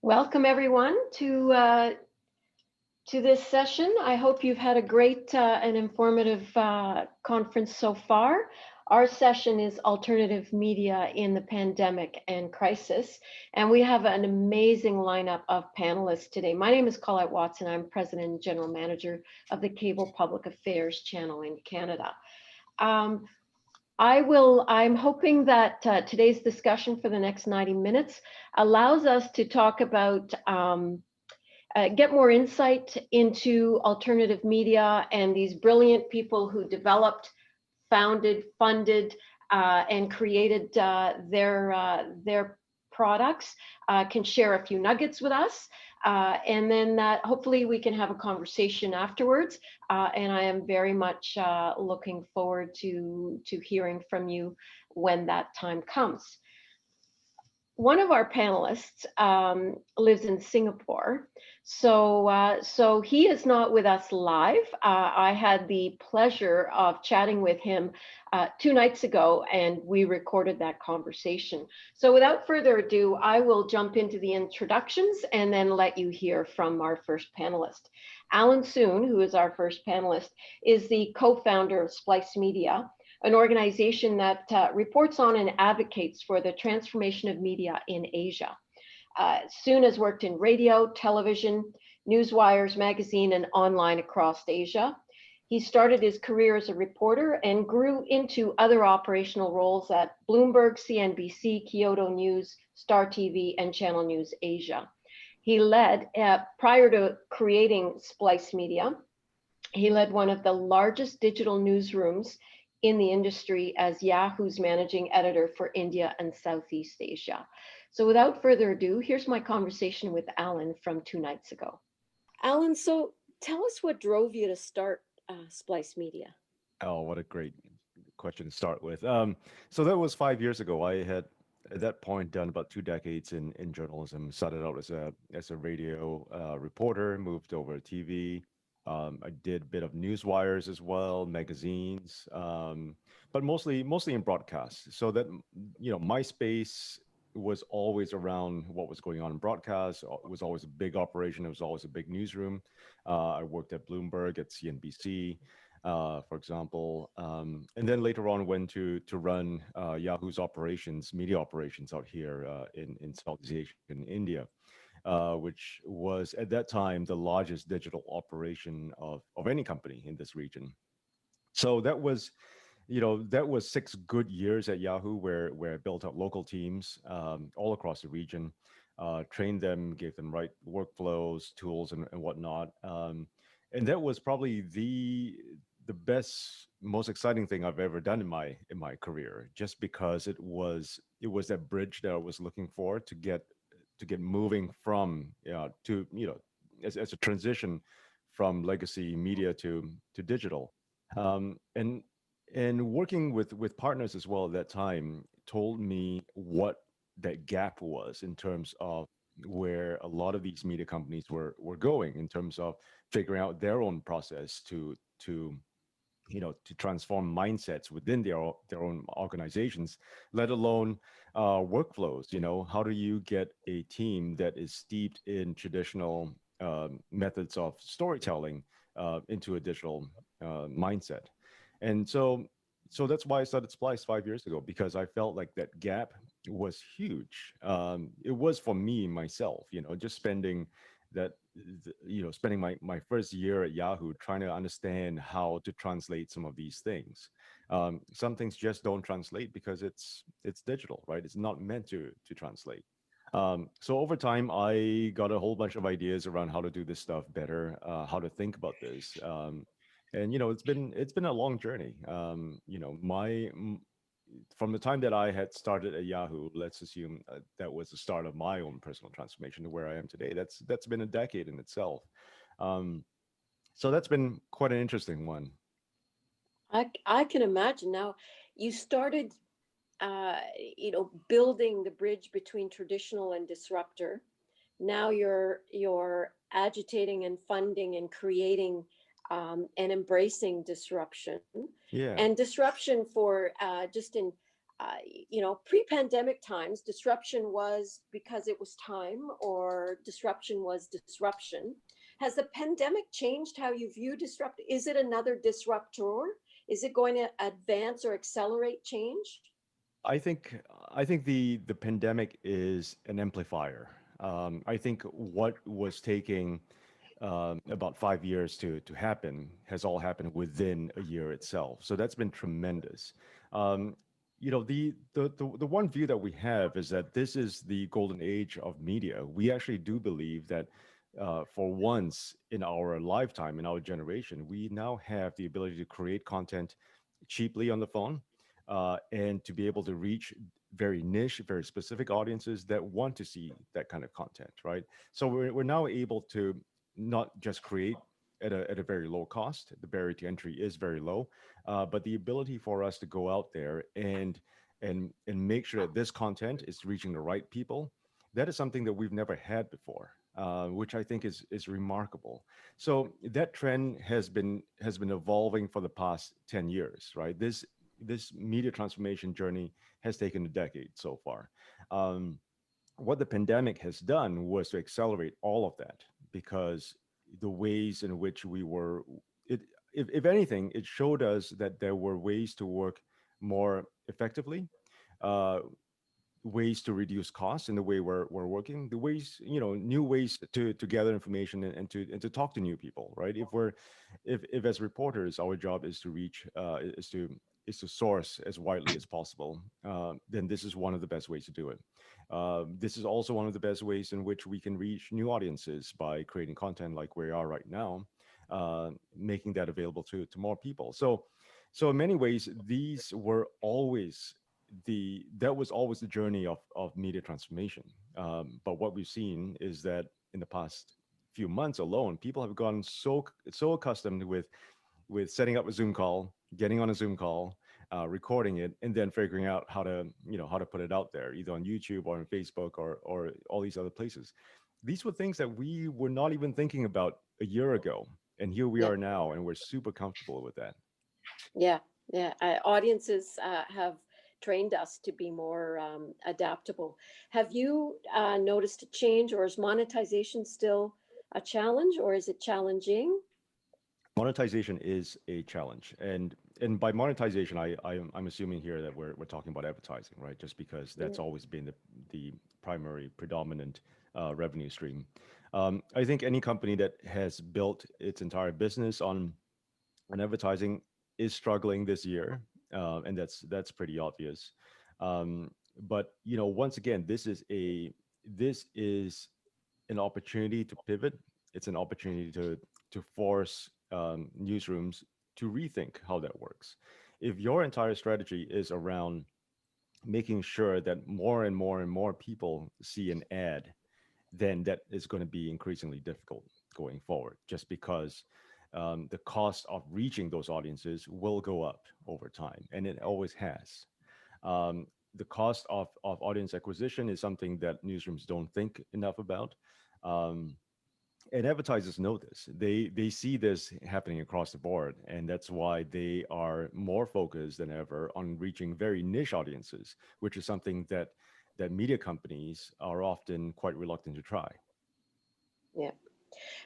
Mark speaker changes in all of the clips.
Speaker 1: Welcome everyone to this session. I hope you've had a great and informative conference so far. Our session is Alternative Media in the Pandemic and Crisis, and we have an amazing lineup of panelists today. My name is Colette Watson. I'm President and General Manager of the Cable Public Affairs Channel in Canada. Um, I'm hoping that today's discussion for the next 90 minutes allows us to talk about get more insight into alternative media and these brilliant people who developed, founded, funded, and created their products can share a few nuggets with us. And then hopefully we can have a conversation afterwards. And I am very much looking forward to hearing from you when that time comes. One of our panelists lives in Singapore, so he is not with us live. I had the pleasure of chatting with him 2 nights ago, and we recorded that conversation. So without further ado, I will jump into the introductions and then let you hear from our first panelist. Alan Soon, who is our first panelist, is the co-founder of Splice Media, an organization that reports on and advocates for the transformation of media in Asia. Soon has worked in radio, television, newswires, magazine, and online across Asia. He started his career as a reporter and grew into other operational roles at Bloomberg, CNBC, Kyoto News, Star TV, and Channel News Asia. He led, prior to creating Splice Media, he led one of the largest digital newsrooms in the industry as Yahoo's managing editor for India and Southeast Asia. So without further ado, here's my conversation with Alan from 2 nights ago. Alan, so tell us what drove you to start Splice Media.
Speaker 2: Oh, what a great question to start with. So that was 5 years ago. I had at that point done about 2 decades in journalism. Started out as a radio reporter, moved over to TV. I did a bit of news wires as well, magazines, but mostly in broadcast. So that my space was always around what was going on in broadcast. It was always a big operation. It was always a big newsroom. I worked at Bloomberg, at CNBC, for example, and then later on went to run Yahoo's operations, media operations out here in Southeast Asia, in India, which was at that time the largest digital operation of any company in this region. So that was 6 good years at Yahoo, where I built out local teams all across the region, trained them, gave them right workflows, tools, and whatnot. And that was probably the best, most exciting thing I've ever done in my career, just because it was that bridge that I was looking for to get moving from to as a transition from legacy media to digital. And working with partners as well at that time told me what that gap was in terms of where a lot of these media companies were going in terms of figuring out their own process to transform mindsets within their own organizations, let alone workflows. How do you get a team that is steeped in traditional methods of storytelling into a digital mindset? And so that's why I started Splice 5 years ago, because I felt like that gap was huge. It was for me myself, just spending my first year at Yahoo trying to understand how to translate some of these things. Some things just don't translate because it's digital, right? It's not meant to translate. So over time, I got a whole bunch of ideas around how to do this stuff better, how to think about this. And it's been a long journey. From the time that I had started at Yahoo, let's assume that was the start of my own personal transformation to where I am today. That's been a decade in itself. Um, so that's been quite an interesting one.
Speaker 1: I can imagine. Now, you started, building the bridge between traditional and disruptor. Now you're agitating and funding and creating and embracing disruption,
Speaker 2: Yeah.
Speaker 1: and disruption for just in
Speaker 3: pre-pandemic times, disruption was because it was time, or disruption was disruption. Has the pandemic changed how you view disrupt? Is it another disruptor? Is it going to advance or accelerate change?
Speaker 2: I think I think the pandemic is an amplifier. I think what was taking about 5 years to happen has all happened within a year itself. So that's been tremendous. Um, the one view that we have is that this is the golden age of media. We actually do believe that for once in our lifetime, in our generation, we now have the ability to create content cheaply on the phone, and to be able to reach very niche, very specific audiences that want to see that kind of content, right? So we're now able to not just create at a very low cost. The barrier to entry is very low, but the ability for us to go out there and make sure that this content is reaching the right people, that is something that we've never had before, which I think is remarkable. So that trend has been evolving for the past 10 years, right? This media transformation journey has taken a decade so far. Um, what the pandemic has done was to accelerate all of that, because the ways in which we were it if anything, it showed us that there were ways to work more effectively, uh, ways to reduce costs in the way we're working, the ways, new ways to gather information and to talk to new people, right? If as reporters our job is to reach is to source as widely as possible, then this is one of the best ways to do it. This is also one of the best ways in which we can reach new audiences by creating content like we are right now, making that available to more people. So in many ways, these were always that was always the journey of media transformation. But what we've seen is that in the past few months alone, people have gotten so accustomed with setting up a Zoom call, getting on a Zoom call, recording it, and then figuring out how to put it out there, either on YouTube or on Facebook or all these other places. These were things that we were not even thinking about a year ago, and here we
Speaker 3: Yeah,
Speaker 2: are now, and we're super comfortable with that.
Speaker 3: yeah, yeah. Audiences have trained us to be more adaptable. Have you noticed a change, or is monetization still a challenge, or is it challenging?
Speaker 2: Monetization is a challenge, and by monetization, I'm assuming here that we're talking about advertising, right? Just because that's
Speaker 3: Mm,
Speaker 2: always been the primary predominant revenue stream. I think any company that has built its entire business on advertising is struggling this year, and that's pretty obvious. But once again, this is an opportunity to pivot. It's an opportunity to force newsrooms to rethink how that works. If your entire strategy is around making sure that more and more and more people see an ad, then that is going to be increasingly difficult going forward, just because the cost of reaching those audiences will go up over time, and it always has. The cost of audience acquisition is something that newsrooms don't think enough about. Um, and advertisers know this. They see this happening across the board, and that's why they are more focused than ever on reaching very niche audiences, which is something that media companies are often quite reluctant to try.
Speaker 3: yeah.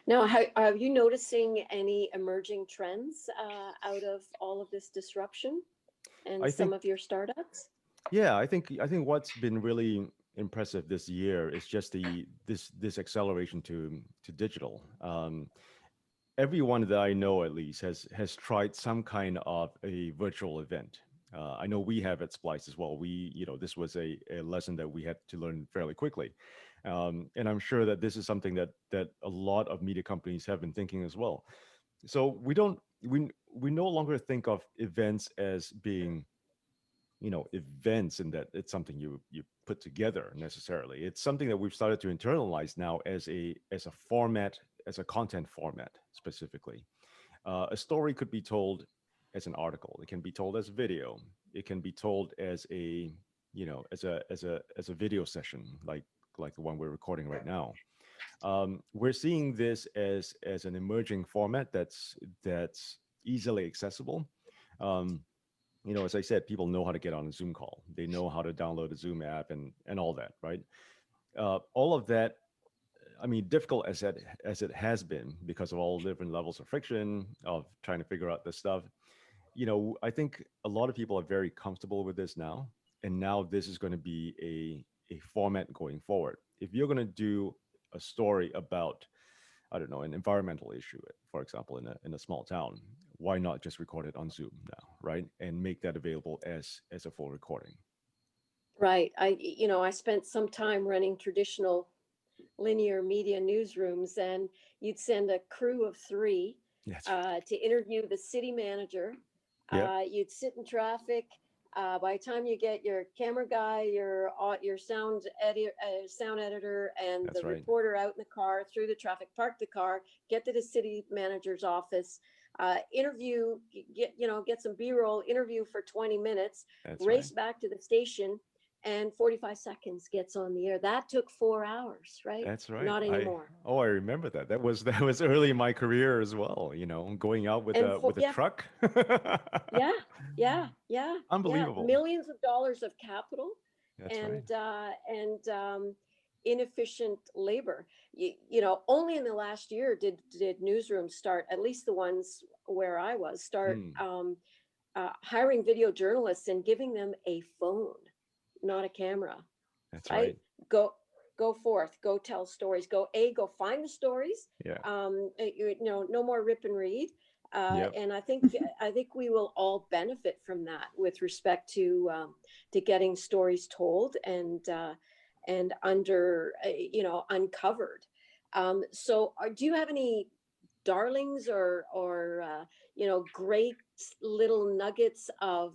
Speaker 3: Now, are you noticing any emerging trends out of all of this disruption and
Speaker 2: I
Speaker 3: some
Speaker 2: think
Speaker 3: of your startups?
Speaker 2: Yeah, I think what's been really impressive this year is just this acceleration to digital. Everyone that I know at least has tried some kind of a virtual event. I know we have at Splice as well. This was a lesson that we had to learn fairly quickly, and I'm sure that this is something that a lot of media companies have been thinking as well. So we no longer think of events as being events and that it's something you put together necessarily. It's something that we've started to internalize now as a format, as a content format specifically. A story could be told as an article, it can be told as video, it can be told as a video session, like the one we're recording right now. We're seeing this as an emerging format that's easily accessible. um, as I said, people know how to get on a Zoom call. They know how to download a Zoom app and all that, right? All of that, I mean, difficult as it has been because of all the different levels of friction of trying to figure out this stuff. I think a lot of people are very comfortable with this now, and now this is going to be a format going forward. If you're going to do a story about, I don't know, an environmental issue, for example, in a small town, why not just record it on Zoom now, right? And make that available as a full recording.
Speaker 3: Right. I spent some time running traditional linear media newsrooms, and you'd send a crew of three
Speaker 2: Yes.
Speaker 3: to interview the city manager.
Speaker 2: Yep.
Speaker 3: You'd sit in traffic. By the time you get your camera guy, your sound editor, and
Speaker 2: That's
Speaker 3: the
Speaker 2: right.
Speaker 3: reporter out in the car through the traffic, park the car, get to the city manager's office, interview, get some B-roll, interview for 20 minutes,
Speaker 2: That's right.
Speaker 3: race back to the station, and 45 seconds gets on the air. That took 4 hours, right?
Speaker 2: That's right.
Speaker 3: Not anymore.
Speaker 2: I remember that. That was early in my career as well. Going out with
Speaker 3: And
Speaker 2: a
Speaker 3: for,
Speaker 2: with a
Speaker 3: yeah,
Speaker 2: truck.
Speaker 3: yeah, yeah.
Speaker 2: Unbelievable.
Speaker 3: Millions of dollars of capital
Speaker 2: That's right.
Speaker 3: and inefficient labor. Only in the last year did newsrooms start, at least the ones where I was, start
Speaker 2: Hmm.
Speaker 3: hiring video journalists and giving them a phone, not a camera.
Speaker 2: That's
Speaker 3: Right?
Speaker 2: right.
Speaker 3: Go forth, go tell stories, go find the stories.
Speaker 2: Yeah.
Speaker 3: No more rip and read.
Speaker 2: Yep.
Speaker 3: And I think we will all benefit from that with respect to getting stories told and uncovered. So do you have any darlings or great little nuggets of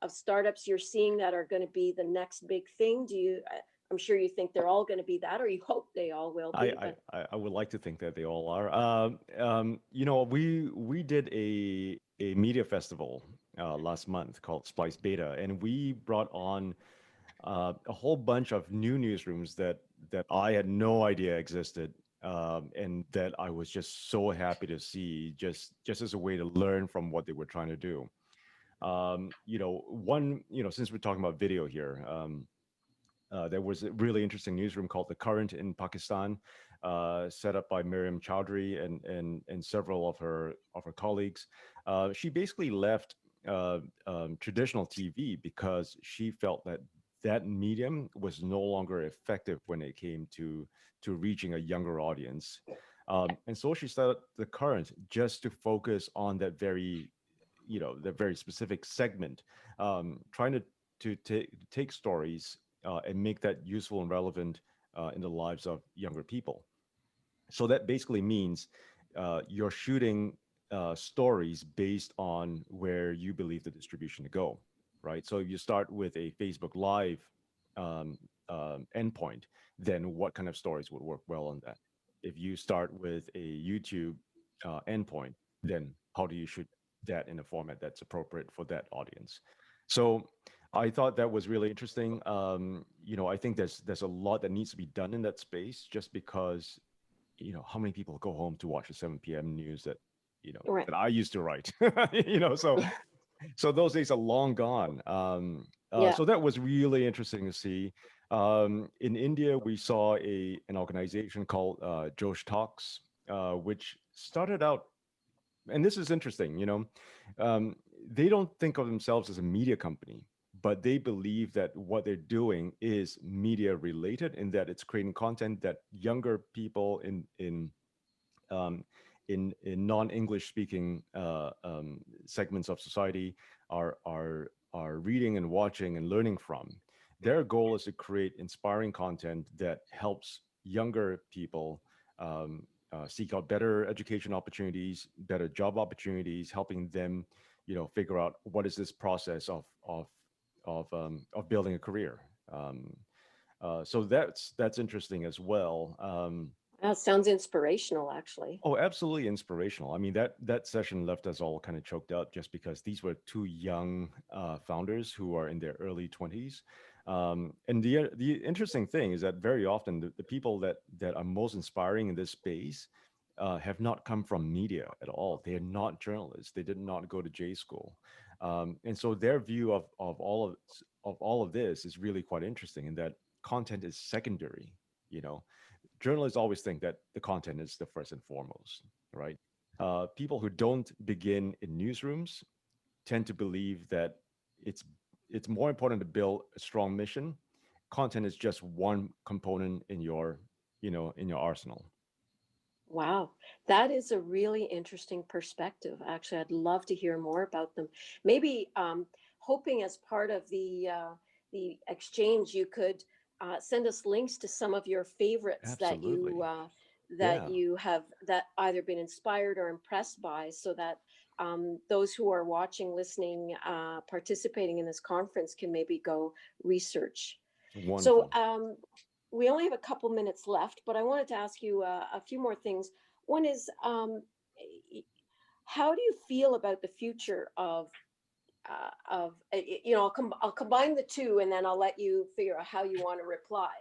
Speaker 3: startups you're seeing that are going to be the next big thing? I'm sure you think they're all going to be that, or you hope they all will
Speaker 2: I,
Speaker 3: be,
Speaker 2: I
Speaker 3: but
Speaker 2: I would like to think that they all are. We did a media festival last month called Splice Beta, and we brought on a whole bunch of new newsrooms that I had no idea existed, and that I was just so happy to see, just as a way to learn from what they were trying to do. Since we're talking about video here. There was a really interesting newsroom called The Current in Pakistan, set up by Miriam Chowdhury and several of her colleagues. She basically left traditional TV because she felt that medium was no longer effective when it came to reaching a younger audience. And so she started The Current just to focus on that very specific segment, trying to take stories and make that useful and relevant in the lives of younger people. So that basically means you're shooting stories based on where you believe the distribution to go, right? So if you start with a Facebook Live um, endpoint, then what kind of stories would work well on that? If you start with a YouTube endpoint, then how do you shoot that in a format that's appropriate for that audience? So I thought that was really interesting. I think there's a lot that needs to be done in that space, just because how many people go home to watch the 7 p.m. news
Speaker 3: right.
Speaker 2: that I used to write. So those days are long gone.
Speaker 3: Yeah.
Speaker 2: So that was really interesting to see. In India, we saw an organization called Josh Talks, which started out, and this is interesting. Um, they don't think of themselves as a media company, but they believe that what they're doing is media related, in that it's creating content that younger people um, in non-English speaking segments of society are reading and watching and learning from. Their goal is to create inspiring content that helps younger people seek out better education opportunities, better job opportunities, helping them, figure out what is this process of building a career. So that's interesting as well.
Speaker 3: That sounds inspirational, actually.
Speaker 2: Oh, absolutely inspirational. I mean, that session left us all kind of choked up, just because these were two young founders who are in their early 20s. And the interesting thing is that very often the people that are most inspiring in this space have not come from media at all. They are not journalists. They did not go to J school. And so their view of all of this is really quite interesting in that content is secondary. You know, journalists always think that the content is the first and foremost, right? People who don't begin in newsrooms tend to believe that it's it's more important to build a strong mission. Content is just one component in your, in your arsenal.
Speaker 3: Wow, that is a really interesting perspective. Actually, I'd love to hear more about them. Maybe hoping as part of the exchange, you could send us links to some of your favorites
Speaker 2: Absolutely.
Speaker 3: that
Speaker 2: Yeah.
Speaker 3: you have that either been inspired or impressed by, so that those who are watching, listening, participating in this conference can maybe go research. So
Speaker 2: Wonderful.
Speaker 3: we only have a couple minutes left, but I wanted to ask you a few more things. One is, how do you feel about the future I'll combine the two, and then I'll let you figure out how you want to reply.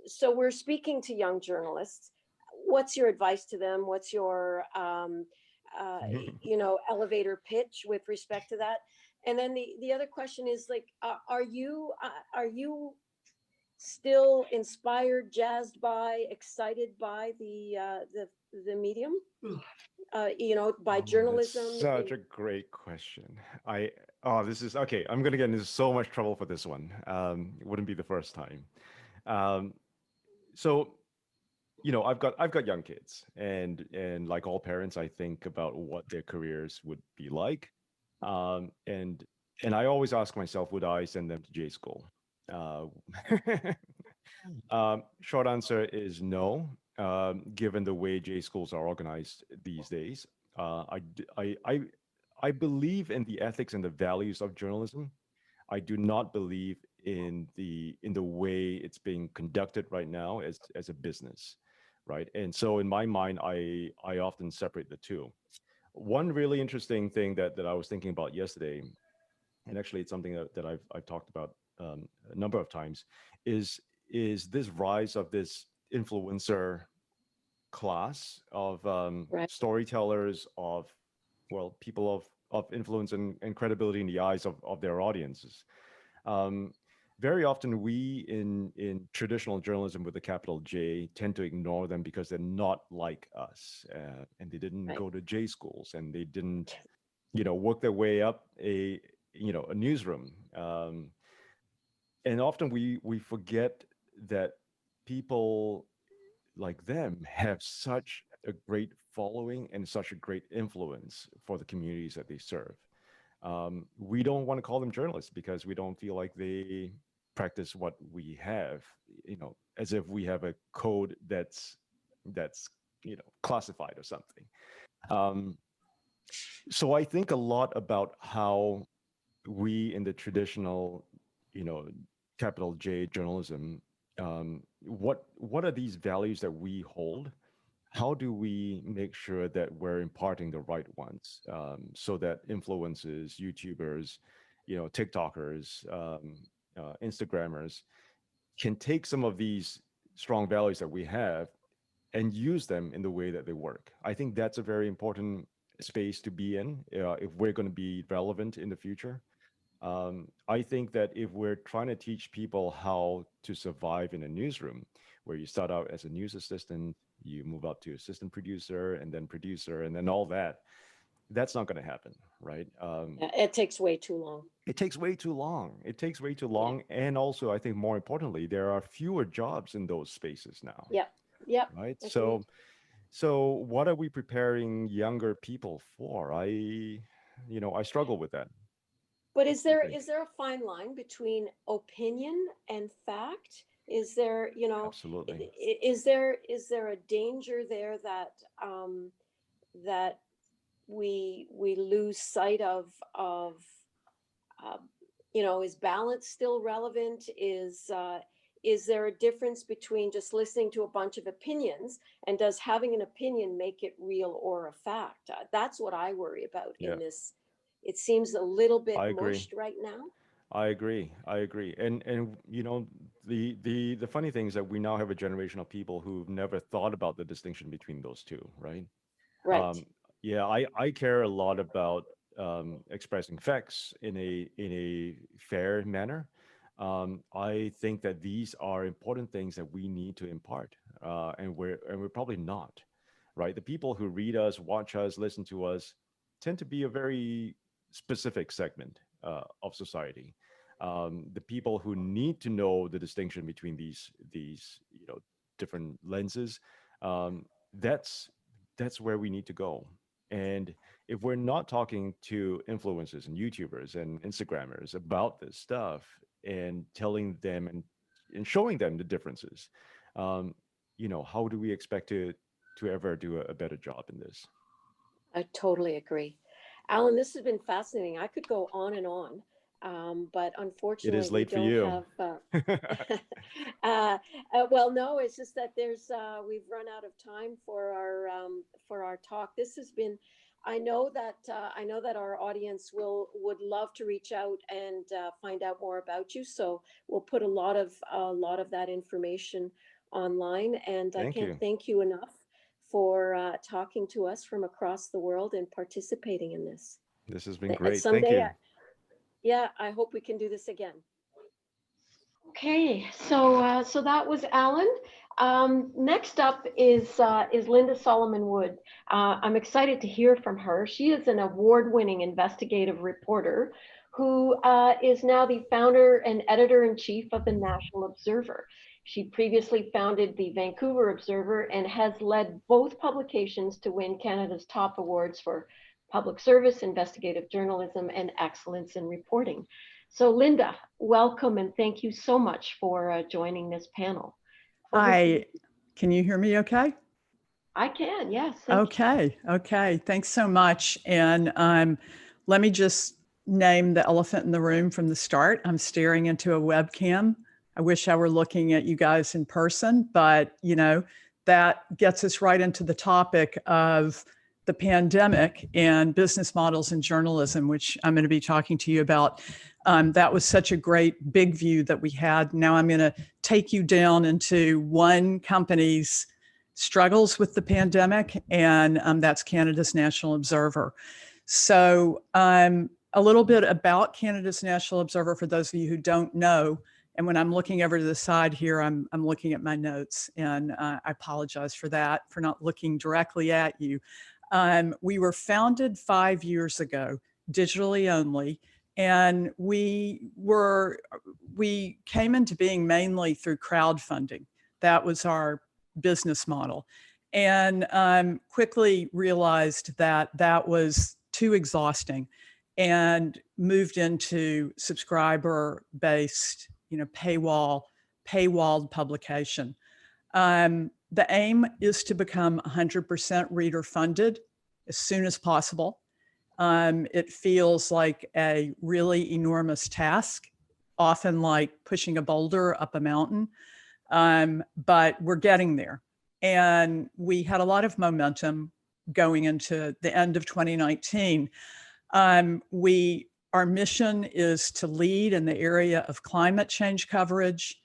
Speaker 3: So we're speaking to young journalists. What's your advice to them? What's your elevator pitch with respect to that? And then the other question is, like, are you still inspired, jazzed by, excited by the medium? By
Speaker 2: Oh, that's
Speaker 3: journalism.
Speaker 2: such a great question. I oh, this is okay. I'm gonna get into so much trouble for this one. It wouldn't be the first time. Um, so I've got young kids, and like all parents, I think about what their careers would be like, um, and and I always ask myself, would I send them to J school? Uh, Short answer is no. Given the way J schools are organized these days, I believe in the ethics and the values of journalism. I do not believe in the way it's being conducted right now as a business, right? And so in my mind, I often separate the two. One really interesting thing that I was thinking about yesterday, and actually it's something that I've talked about a number of times, is is this rise of this influencer class of
Speaker 3: Right.
Speaker 2: storytellers, of people of influence and credibility in the eyes of their audiences. um, Very often, we in traditional journalism with a capital J tend to ignore them because they're not like us, and they didn't
Speaker 3: Right.
Speaker 2: go to J schools, and they didn't, work their way up a newsroom. And often we forget that people like them have such a great following and such a great influence for the communities that they serve. We don't want to call them journalists because we don't feel like they practice what we have, as if we have a code that's classified or something. Um, so I think a lot about how we in the traditional, you know, capital J journalism, what are these values that we hold? How do we make sure that we're imparting the right ones, so that influencers, YouTubers, TikTokers, Instagrammers can take some of these strong values that we have and use them in the way that they work? I think that's a very important space to be in, if we're going to be relevant in the future. I think that if we're trying to teach people how to survive in a newsroom, where you start out as a news assistant, you move up to assistant producer, and then all that, that's not going to happen, right?
Speaker 3: Yeah, it takes way too long.
Speaker 2: It takes way too long. It takes way too
Speaker 3: Yeah.
Speaker 2: long. And also, I think more importantly, there are fewer jobs in those spaces now,
Speaker 3: Yeah. Yeah.
Speaker 2: right?
Speaker 3: Agreed.
Speaker 2: So what are we preparing younger people for? I struggle with that.
Speaker 3: But
Speaker 2: What
Speaker 3: is
Speaker 2: do you
Speaker 3: there
Speaker 2: think?
Speaker 3: is there a fine line between opinion and fact? Is there,
Speaker 2: Absolutely.
Speaker 3: is there a danger there that that we lose sight of uh, is balance still relevant? Is there a difference between just listening to a bunch of opinions, and does having an opinion make it real or a fact? That's what I worry about
Speaker 2: Yeah,
Speaker 3: in this. It seems a little bit
Speaker 2: I agree.
Speaker 3: mushed right now.
Speaker 2: I agree. I agree. And the funny thing is that we now have a generation of people who've never thought about the distinction between those two, right?
Speaker 3: Right.
Speaker 2: Um, yeah, I care a lot about. expressing facts in a fair manner. I think that these are important things that we need to impart, and we're probably not, right? The people who read us, watch us, listen to us, tend to be a very specific segment of society. The people who need to know the distinction between these different lenses, um, that's that's where we need to go. And if we're not talking to influencers and YouTubers and Instagrammers about this stuff and telling them and showing them the differences, um, how do we expect to ever do a better job in this?
Speaker 3: I totally agree. Alan, this has been fascinating. I could go on and on, but
Speaker 2: It
Speaker 3: unfortunately,
Speaker 2: is
Speaker 3: we
Speaker 2: late for
Speaker 3: don't
Speaker 2: you.
Speaker 3: have. Well, no, it's just that we've run out of time for our talk. This has been. I know that our audience would love to reach out and find out more about you. So we'll put a lot of that information online. And I
Speaker 2: Thank
Speaker 3: can't
Speaker 2: you.
Speaker 3: thank you enough for talking to us from across the world and participating in this.
Speaker 2: This has been great. Thank
Speaker 3: Someday,
Speaker 2: you.
Speaker 3: yeah, I hope we can do this again.
Speaker 1: Okay, so that was Alan. Next up is Linda Solomon Wood. I'm excited to hear from her. She is an award-winning investigative reporter who is now the founder and editor-in-chief of the National Observer. She previously founded the Vancouver Observer and has led both publications to win Canada's top awards for public service, investigative journalism, and excellence in reporting. So Linda, welcome and thank you so much for joining this panel.
Speaker 4: Hi, can you hear me okay?
Speaker 1: I can, yes. Thank you.
Speaker 4: Okay. Thanks so much. And let me just name the elephant in the room from the start. I'm staring into a webcam. I wish I were looking at you guys in person, but that gets us right into the topic of the pandemic and business models in journalism, which I'm going to be talking to you about. That was such a great big view that we had. Now I'm going to take you down into one company's struggles with the pandemic, and that's Canada's National Observer. So a little bit about Canada's National Observer for those of you who don't know. And when I'm looking over to the side here, I'm looking at my notes, and I apologize for that, for not looking directly at you. We were founded 5 years ago, digitally only, and we came into being mainly through crowdfunding. That was our business model, and quickly realized that that was too exhausting, and moved into subscriber-based, paywalled publication. The aim is to become 100% reader funded as soon as possible. It feels like a really enormous task, often like pushing a boulder up a mountain, but we're getting there. And we had a lot of momentum going into the end of 2019. Our mission is to lead in the area of climate change coverage,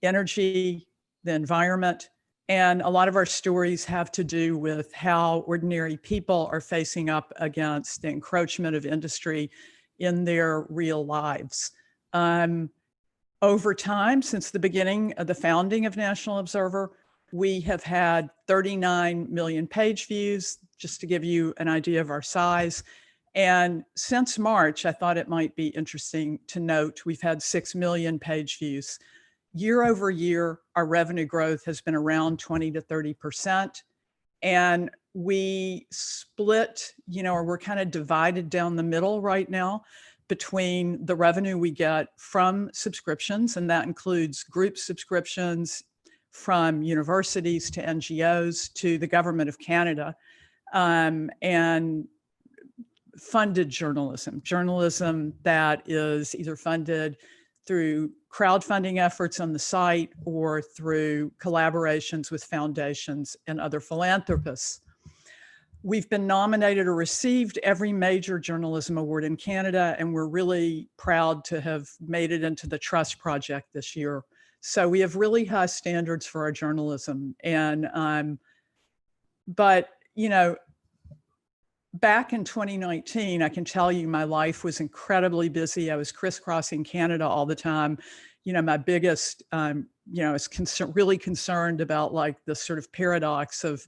Speaker 4: energy, the environment, and a lot of our stories have to do with how ordinary people are facing up against the encroachment of industry in their real lives. Over time, since the beginning of the founding of National Observer, we have had 39 million page views, just to give you an idea of our size. And since March, I thought it might be interesting to note, we've had 6 million page views. Year over year, our revenue growth has been around 20 to 30%. And we split, or we're kind of divided down the middle right now between the revenue we get from subscriptions, and that includes group subscriptions from universities to NGOs to the government of Canada, and funded journalism that is either funded through crowdfunding efforts on the site or through collaborations with foundations and other philanthropists. We've been nominated or received every major journalism award in Canada, and we're really proud to have made it into the Trust Project this year. So we have really high standards for our journalism. And, but, back in 2019, I can tell you my life was incredibly busy. I was crisscrossing Canada all the time. My biggest, I was really concerned about like the sort of paradox of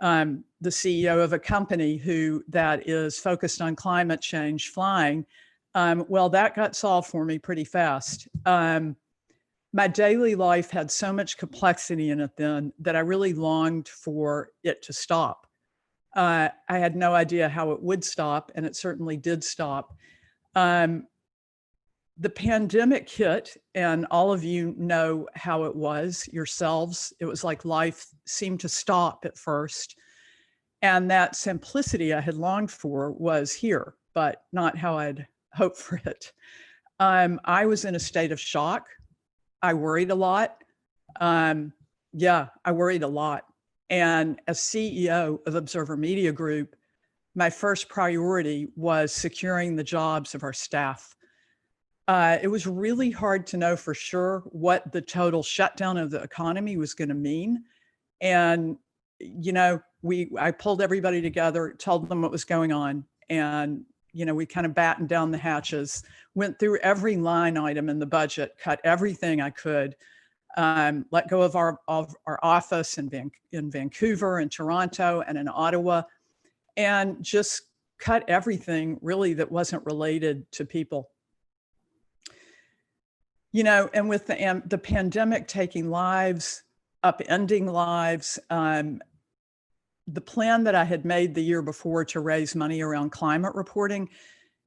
Speaker 4: the CEO of a company that is focused on climate change flying. Well, that got solved for me pretty fast. My daily life had so much complexity in it then that I really longed for it to stop. I had no idea how it would stop, and it certainly did stop. The pandemic hit, and all of you know how it was yourselves. It was like life seemed to stop at first. And that simplicity I had longed for was here, but not how I'd hoped for it. I was in a state of shock. I worried a lot. I worried a lot. And as CEO of Observer Media Group, my first priority was securing the jobs of our staff. It was really hard to know for sure what the total shutdown of the economy was going to mean. And, I pulled everybody together, told them what was going on. And, we kind of battened down the hatches, went through every line item in the budget, cut everything I could, let go of our office in Vancouver and Toronto and in Ottawa, and just cut everything really that wasn't related to people. And with the pandemic taking lives, upending lives, the plan that I had made the year before to raise money around climate reporting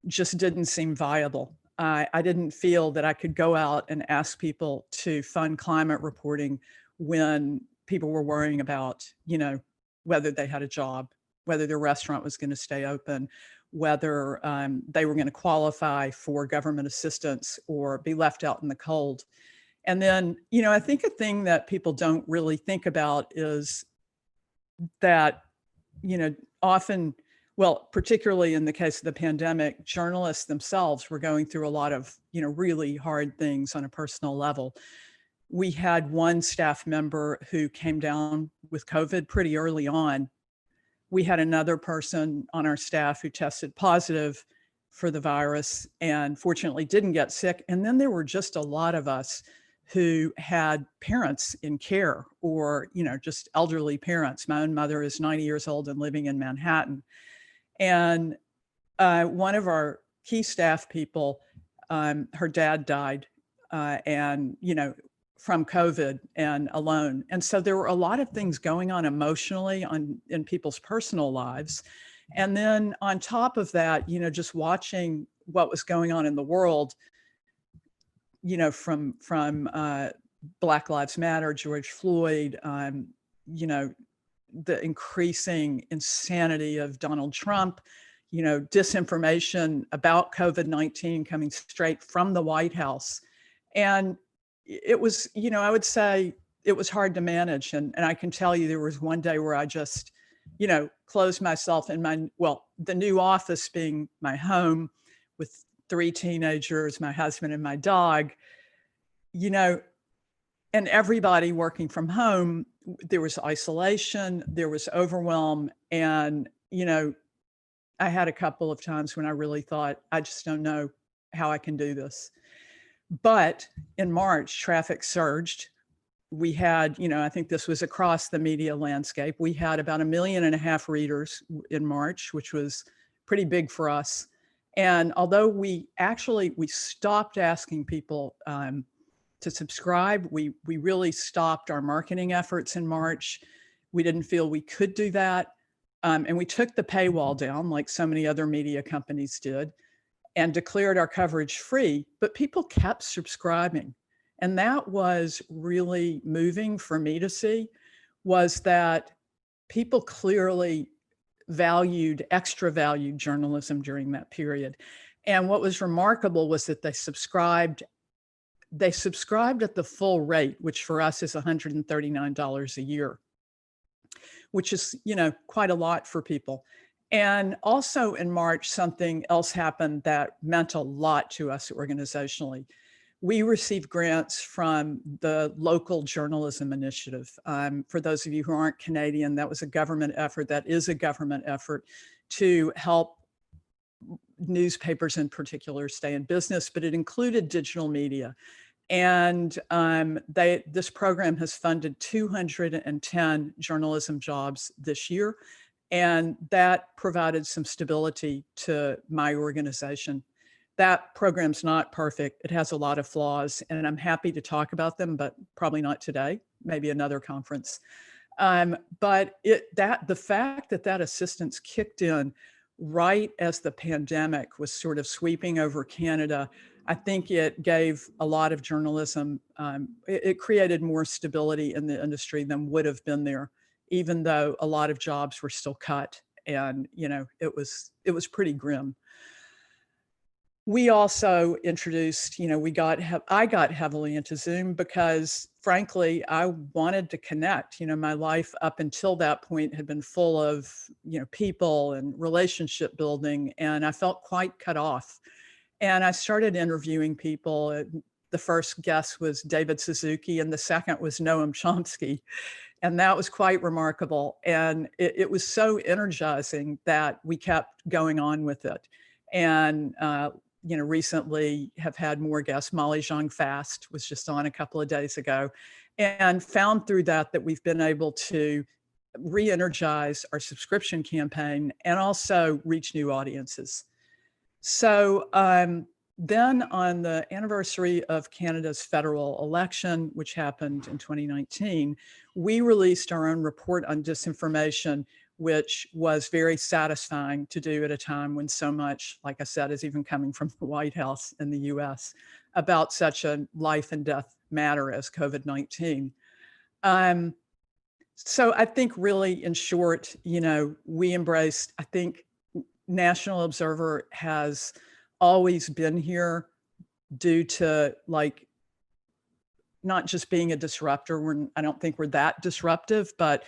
Speaker 4: just didn't seem viable. I didn't feel that I could go out and ask people to fund climate reporting when people were worrying about, whether they had a job, whether their restaurant was going to stay open, whether they were going to qualify for government assistance or be left out in the cold. And then, I think a thing that people don't really think about is that, often, well, particularly in the case of the pandemic, journalists themselves were going through a lot of, really hard things on a personal level. We had one staff member who came down with COVID pretty early on. We had another person on our staff who tested positive for the virus and fortunately didn't get sick. And then there were just a lot of us who had parents in care or, just elderly parents. My own mother is 90 years old and living in Manhattan. And one of our key staff people, her dad died and, from COVID and alone. And so there were a lot of things going on emotionally in people's personal lives. And then on top of that, just watching what was going on in the world, from Black Lives Matter, George Floyd, the increasing insanity of Donald Trump, disinformation about COVID-19 coming straight from the White House. And it was, I would say it was hard to manage. And I can tell you there was one day where I just, closed myself in the new office being my home with 3 teenagers, my husband and my dog, and everybody working from home. There was isolation, there was overwhelm. And, I had a couple of times when I really thought, I just don't know how I can do this. But in March, traffic surged. We had, I think this was across the media landscape. We had about 1.5 million readers in March, which was pretty big for us. And although we stopped asking people to subscribe, we really stopped our marketing efforts in March. We didn't feel we could do that. And we took the paywall down like so many other media companies did and declared our coverage free, but people kept subscribing. And that was really moving for me to see, was that people clearly extra valued journalism during that period. And what was remarkable was that they subscribed at the full rate, which for us is $139 a year, which is, quite a lot for people. And also in March, something else happened that meant a lot to us organizationally. We received grants from the Local Journalism Initiative. For those of you who aren't Canadian, that was a government effort. That is a government effort to help newspapers in particular stay in business, but it included digital media. And this program has funded 210 journalism jobs this year. And that provided some stability to my organization. That program's not perfect. It has a lot of flaws, and I'm happy to talk about them, but probably not today, maybe another conference. But the fact that that assistance kicked in right as the pandemic was sort of sweeping over Canada, I think it gave a lot of journalism, it created more stability in the industry than would have been there, even though a lot of jobs were still cut. And, you know, it was pretty grim. We also introduced, you know, I got heavily into Zoom because frankly, I wanted to connect. You know, my life up until that point had been full of, you know, people and relationship building, and I felt quite cut off. And I started interviewing people. The first guest was David Suzuki, and the second was Noam Chomsky. And that was quite remarkable. And it was so energizing that we kept going on with it. And, you know, recently have had more guests. Molly Zhang Fast was just on a couple of days ago, and found through that we've been able to re-energize our subscription campaign and also reach new audiences. So then on the anniversary of Canada's federal election, which happened in 2019, we released our own report on disinformation, which was very satisfying to do at a time when so much, like I said, is even coming from the White House in the US about such a life and death matter as COVID-19. So I think really, in short, you know, we embraced, I think National Observer has always been here due to, like, not just being a disruptor. I don't think we're that disruptive, but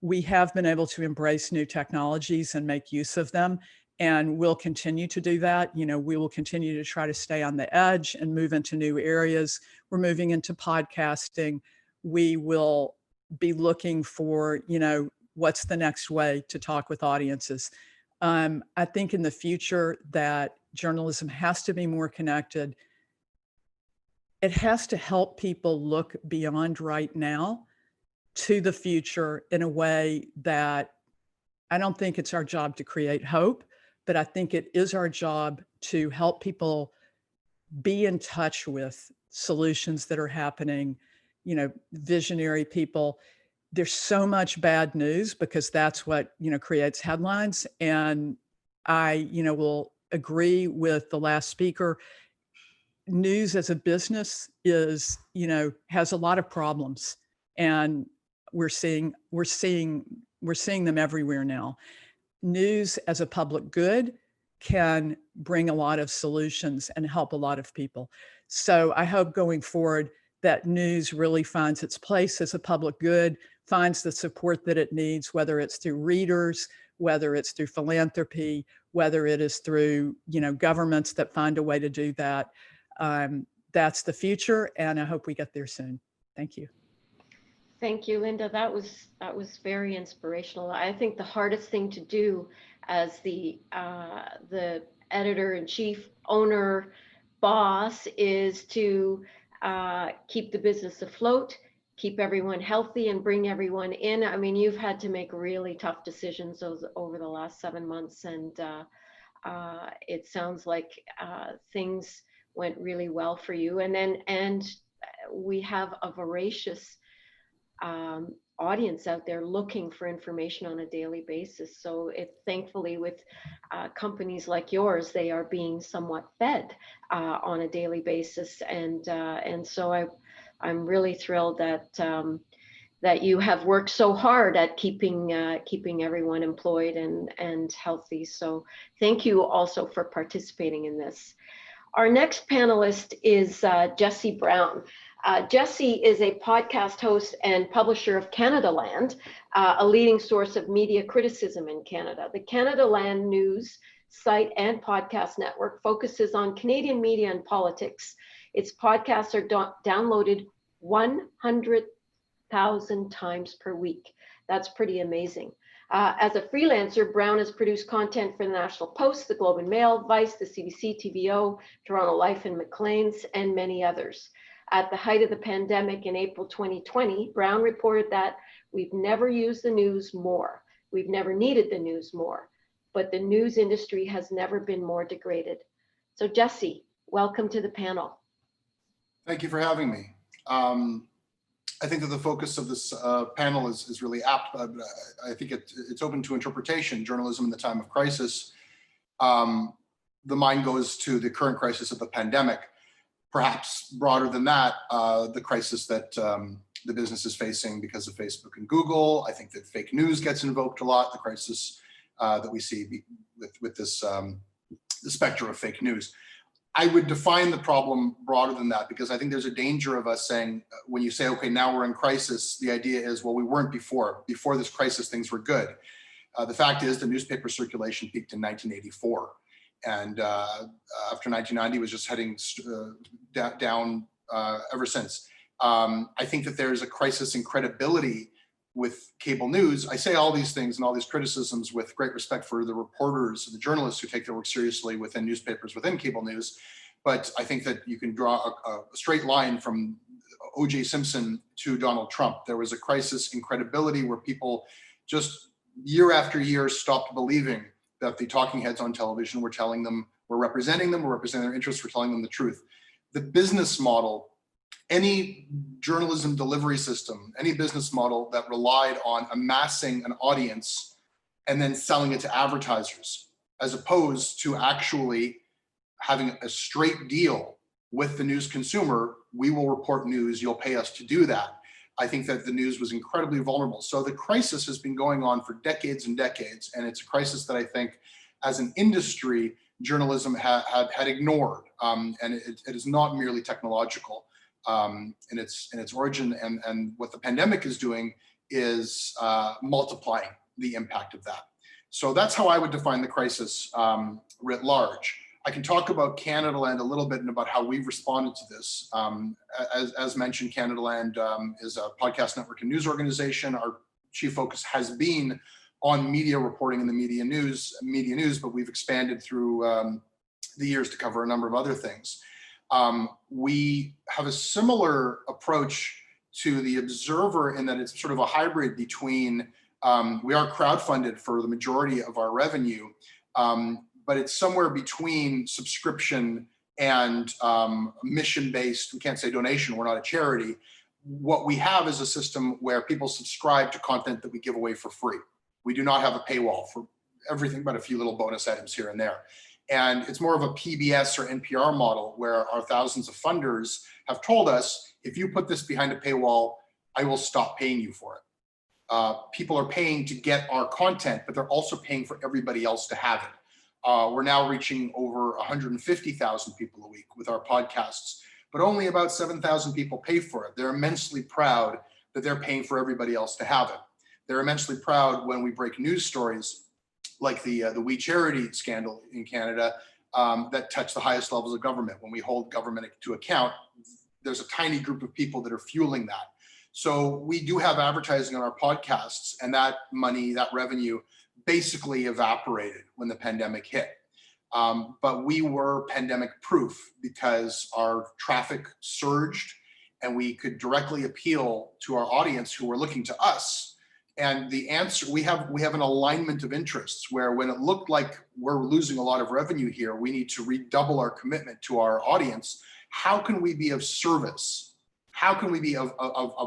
Speaker 4: we have been able to embrace new technologies and make use of them. And we'll continue to do that. You know, we will continue to try to stay on the edge and move into new areas. We're moving into podcasting. We will be looking for, you know, what's the next way to talk with audiences. I think in the future that journalism has to be more connected. It has to help people look beyond right now to the future in a way that I don't think it's our job to create hope, but I think it is our job to help people be in touch with solutions that are happening, you know, visionary people. There's so much bad news because that's what, you know, creates headlines. And I, you know, will agree with the last speaker. News as a business is, you know, has a lot of problems, and we're seeing them everywhere now. News as a public good can bring a lot of solutions and help a lot of people. So I hope going forward that news really finds its place as a public good, finds the support that it needs, whether it's through readers, whether it's through philanthropy, whether it is through, you know, governments that find a way to do that. That's the future, and I hope we get there soon. Thank you.
Speaker 1: Thank you, Linda. That was very inspirational. I think the hardest thing to do as the editor-in-chief, owner, boss is to keep the business afloat, keep everyone healthy, and bring everyone in. I mean, you've had to make really tough decisions over the last 7 months, and it sounds like things went really well for you. And we have a voracious audience out there looking for information on a daily basis. So thankfully with companies like yours, they are being somewhat fed on a daily basis. And so I'm really thrilled that you have worked so hard at keeping everyone employed and healthy. So thank you also for participating in this. Our next panelist is Jessie Brown. Jessie is a podcast host and publisher of Canadaland, a leading source of media criticism in Canada. The Canadaland news site and podcast network focuses on Canadian media and politics. Its podcasts are downloaded 100,000 times per week. That's pretty amazing. As a freelancer, Brown has produced content for the National Post, the Globe and Mail, Vice, the CBC, TVO, Toronto Life and Maclean's, and many others. At the height of the pandemic in April 2020, Brown reported that we've never used the news more. We've never needed the news more, but the news industry has never been more degraded. So Jesse, welcome to the panel.
Speaker 5: Thank you for having me. I think that the focus of this panel is really apt, but I think it's open to interpretation. Journalism in the time of crisis. The mind goes to the current crisis of the pandemic. Perhaps broader than that, the crisis that the business is facing because of Facebook and Google. I think that fake news gets invoked a lot. The crisis that we see with this the specter of fake news. I would define the problem broader than that, because I think there's a danger of us saying, when you say, okay, now we're in crisis, the idea is, well, we weren't before. Before this crisis, things were good. The fact is the newspaper circulation peaked in 1984. And after 1990, was just heading down ever since. I think that there's a crisis in credibility with cable news. I say all these things and all these criticisms with great respect for the reporters, the journalists who take their work seriously within newspapers, within cable news. But I think that you can draw a straight line from O.J. Simpson to Donald Trump. There was a crisis in credibility where people just year after year stopped believing that the talking heads on television were telling them, were representing their interests, were telling them the truth. The business model, any journalism delivery system, any business model that relied on amassing an audience and then selling it to advertisers, as opposed to actually having a straight deal with the news consumer, we will report news, you'll pay us to do that. I think that the news was incredibly vulnerable. So the crisis has been going on for decades and decades, and it's a crisis that I think as an industry, journalism had ignored, and it is not merely technological in its origin, and what the pandemic is doing is multiplying the impact of that. So that's how I would define the crisis writ large. I can talk about Canadaland a little bit and about how we've responded to this. As mentioned, Canadaland is a podcast network and news organization. Our chief focus has been on media reporting and the media news, but we've expanded through the years to cover a number of other things. We have a similar approach to the Observer in that it's sort of a hybrid between, we are crowdfunded for the majority of our revenue, but it's somewhere between subscription and mission-based. We can't say donation, we're not a charity. What we have is a system where people subscribe to content that we give away for free. We do not have a paywall for everything but a few little bonus items here and there. And it's more of a PBS or NPR model where our thousands of funders have told us, if you put this behind a paywall, I will stop paying you for it. People are paying to get our content, but they're also paying for everybody else to have it. We're now reaching over 150,000 people a week with our podcasts, but only about 7,000 people pay for it. They're immensely proud that they're paying for everybody else to have it. They're immensely proud when we break news stories like the We Charity scandal in Canada that touch the highest levels of government. When we hold government to account, there's a tiny group of people that are fueling that. So we do have advertising on our podcasts, and that money, that revenue basically evaporated when the pandemic hit. But we were pandemic proof because our traffic surged and we could directly appeal to our audience who were looking to us. And the answer, we have an alignment of interests where when it looked like we're losing a lot of revenue here, we need to redouble our commitment to our audience. How can we be of service? How can we be of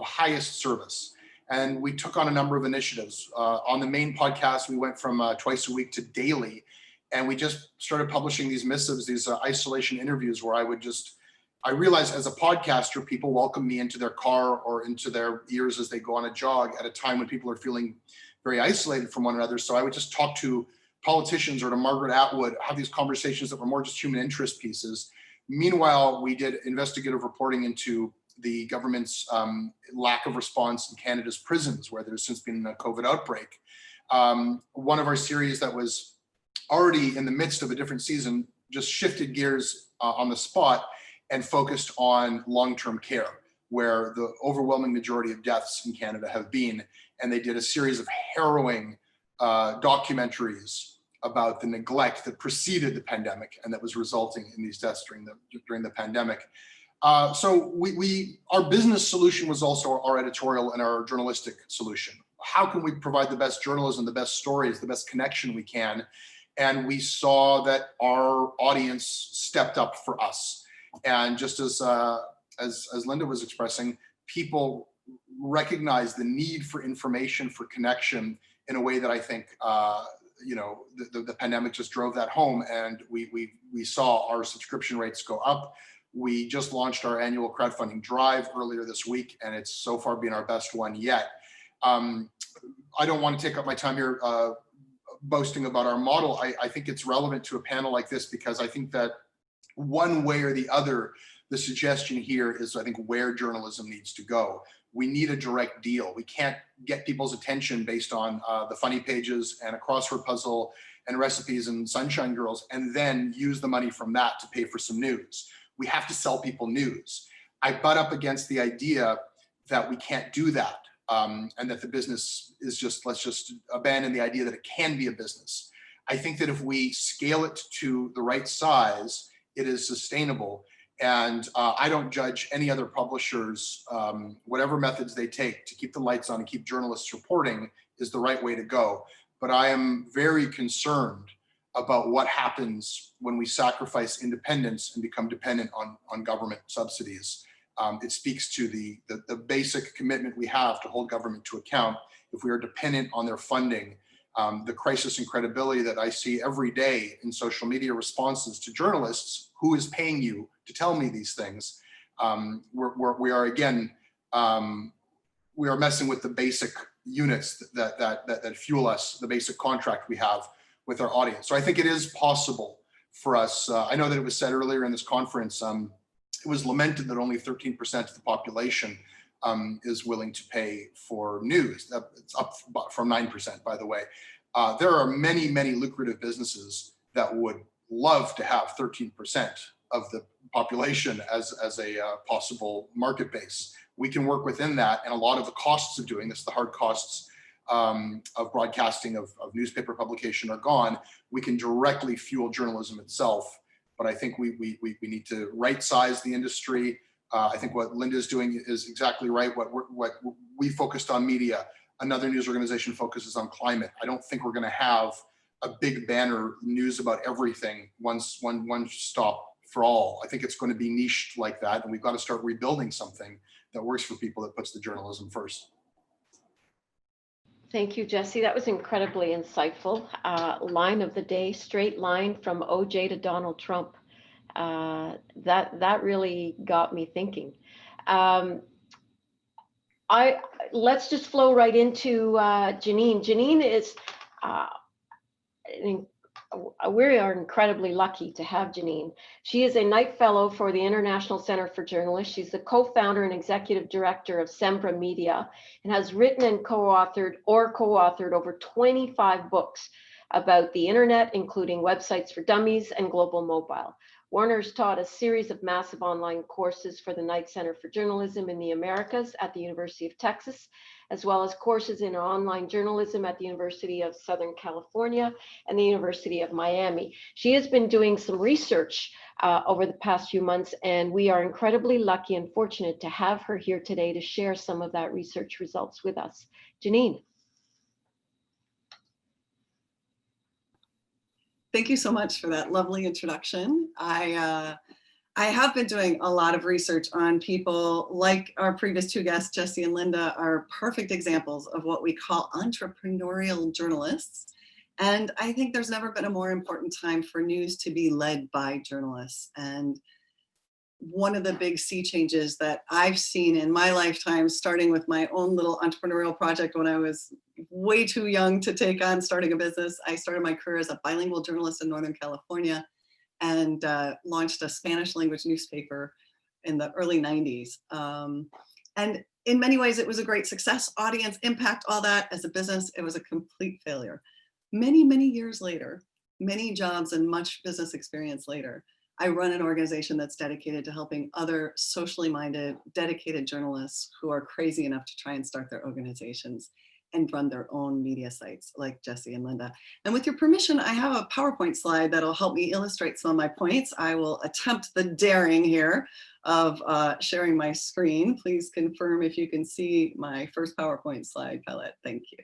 Speaker 5: highest service? And we took on a number of initiatives. On the main podcast, we went from twice a week to daily. And we just started publishing these missives, these isolation interviews where I realized as a podcaster, people welcome me into their car or into their ears as they go on a jog at a time when people are feeling very isolated from one another. So I would just talk to politicians or to Margaret Atwood, have these conversations that were more just human interest pieces. Meanwhile, we did investigative reporting into the government's lack of response in Canada's prisons, where there's since been a COVID outbreak. One of our series that was already in the midst of a different season just shifted gears on the spot and focused on long-term care, where the overwhelming majority of deaths in Canada have been. And they did a series of harrowing documentaries about the neglect that preceded the pandemic and that was resulting in these deaths during the pandemic. So our business solution was also our editorial and our journalistic solution. How can we provide the best journalism, the best stories, the best connection we can? And we saw that our audience stepped up for us. And just as Linda was expressing, people recognize the need for information, for connection, in a way that I think the pandemic just drove that home, and we saw our subscription rates go up. We just launched our annual crowdfunding drive earlier this week, and it's so far been our best one yet. I don't want to take up my time here boasting about our model. I think it's relevant to a panel like this because I think that one way or the other, the suggestion here is, I think, where journalism needs to go. We need a direct deal. We can't get people's attention based on the funny pages and a crossword puzzle and recipes and Sunshine Girls, and then use the money from that to pay for some news. We have to sell people news. I butt up against the idea that we can't do that, and that the business is just, let's just abandon the idea that it can be a business. I think that if we scale it to the right size, it is sustainable. And I don't judge any other publishers, whatever methods they take to keep the lights on and keep journalists reporting is the right way to go. But I am very concerned about what happens when we sacrifice independence and become dependent on government subsidies. It speaks to the basic commitment we have to hold government to account. If we are dependent on their funding, the crisis in credibility that I see every day in social media responses to journalists, who is paying you to tell me these things? We are again, we are messing with the basic units that fuel us, the basic contract we have with our audience. So I think it is possible for us. I know that it was said earlier in this conference, it was lamented that only 13% of the population is willing to pay for news. It's up from 9%, by the way. There are many, many lucrative businesses that would love to have 13% of the population as a possible market base. We can work within that, and a lot of the costs of doing this, the hard costs of broadcasting, of newspaper publication, are gone. We can directly fuel journalism itself. But I think we need to right size the industry. I think what Linda's doing is exactly right. What we focused on media, another news organization focuses on climate. I don't think we're going to have a big banner news about everything, one stop for all. I think it's going to be niched like that, and we've got to start rebuilding something that works for people, that puts the journalism first.
Speaker 1: Thank you, Jesse. That was incredibly insightful. Line of the day, straight line from OJ to Donald Trump. That really got me thinking. Let's just flow right into Janine. Janine is, we are incredibly lucky to have Janine. She is a Knight Fellow for the International Center for Journalists. She's the co-founder and executive director of Sembra Media, and has written and co-authored over 25 books about the internet, including Websites for Dummies and Global Mobile. Warner's taught a series of massive online courses for the Knight Center for Journalism in the Americas at the University of Texas, as well as courses in online journalism at the University of Southern California and the University of Miami. She has been doing some research over the past few months, and we are incredibly lucky and fortunate to have her here today to share some of that research results with us. Janine.
Speaker 6: Thank you so much for that lovely introduction. I have been doing a lot of research on people like our previous two guests, Jesse and Linda, are perfect examples of what we call entrepreneurial journalists. And I think there's never been a more important time for news to be led by journalists. And one of the big sea changes that I've seen in my lifetime, starting with my own little entrepreneurial project when I was way too young to take on starting a business. I started my career as a bilingual journalist in Northern California and launched a Spanish language newspaper in the early 90s. And in many ways, it was a great success, audience impact, all that. As a business, it was a complete failure. Many, many years later, many jobs and much business experience later, I run an organization that's dedicated to helping other socially minded, dedicated journalists who are crazy enough to try and start their organizations. and run their own media sites like Jesse and Linda. And with your permission, I have a PowerPoint slide that'll help me illustrate some of my points. I will attempt the daring here of sharing my screen. Please confirm if you can see my first PowerPoint slide, Colette. Thank you.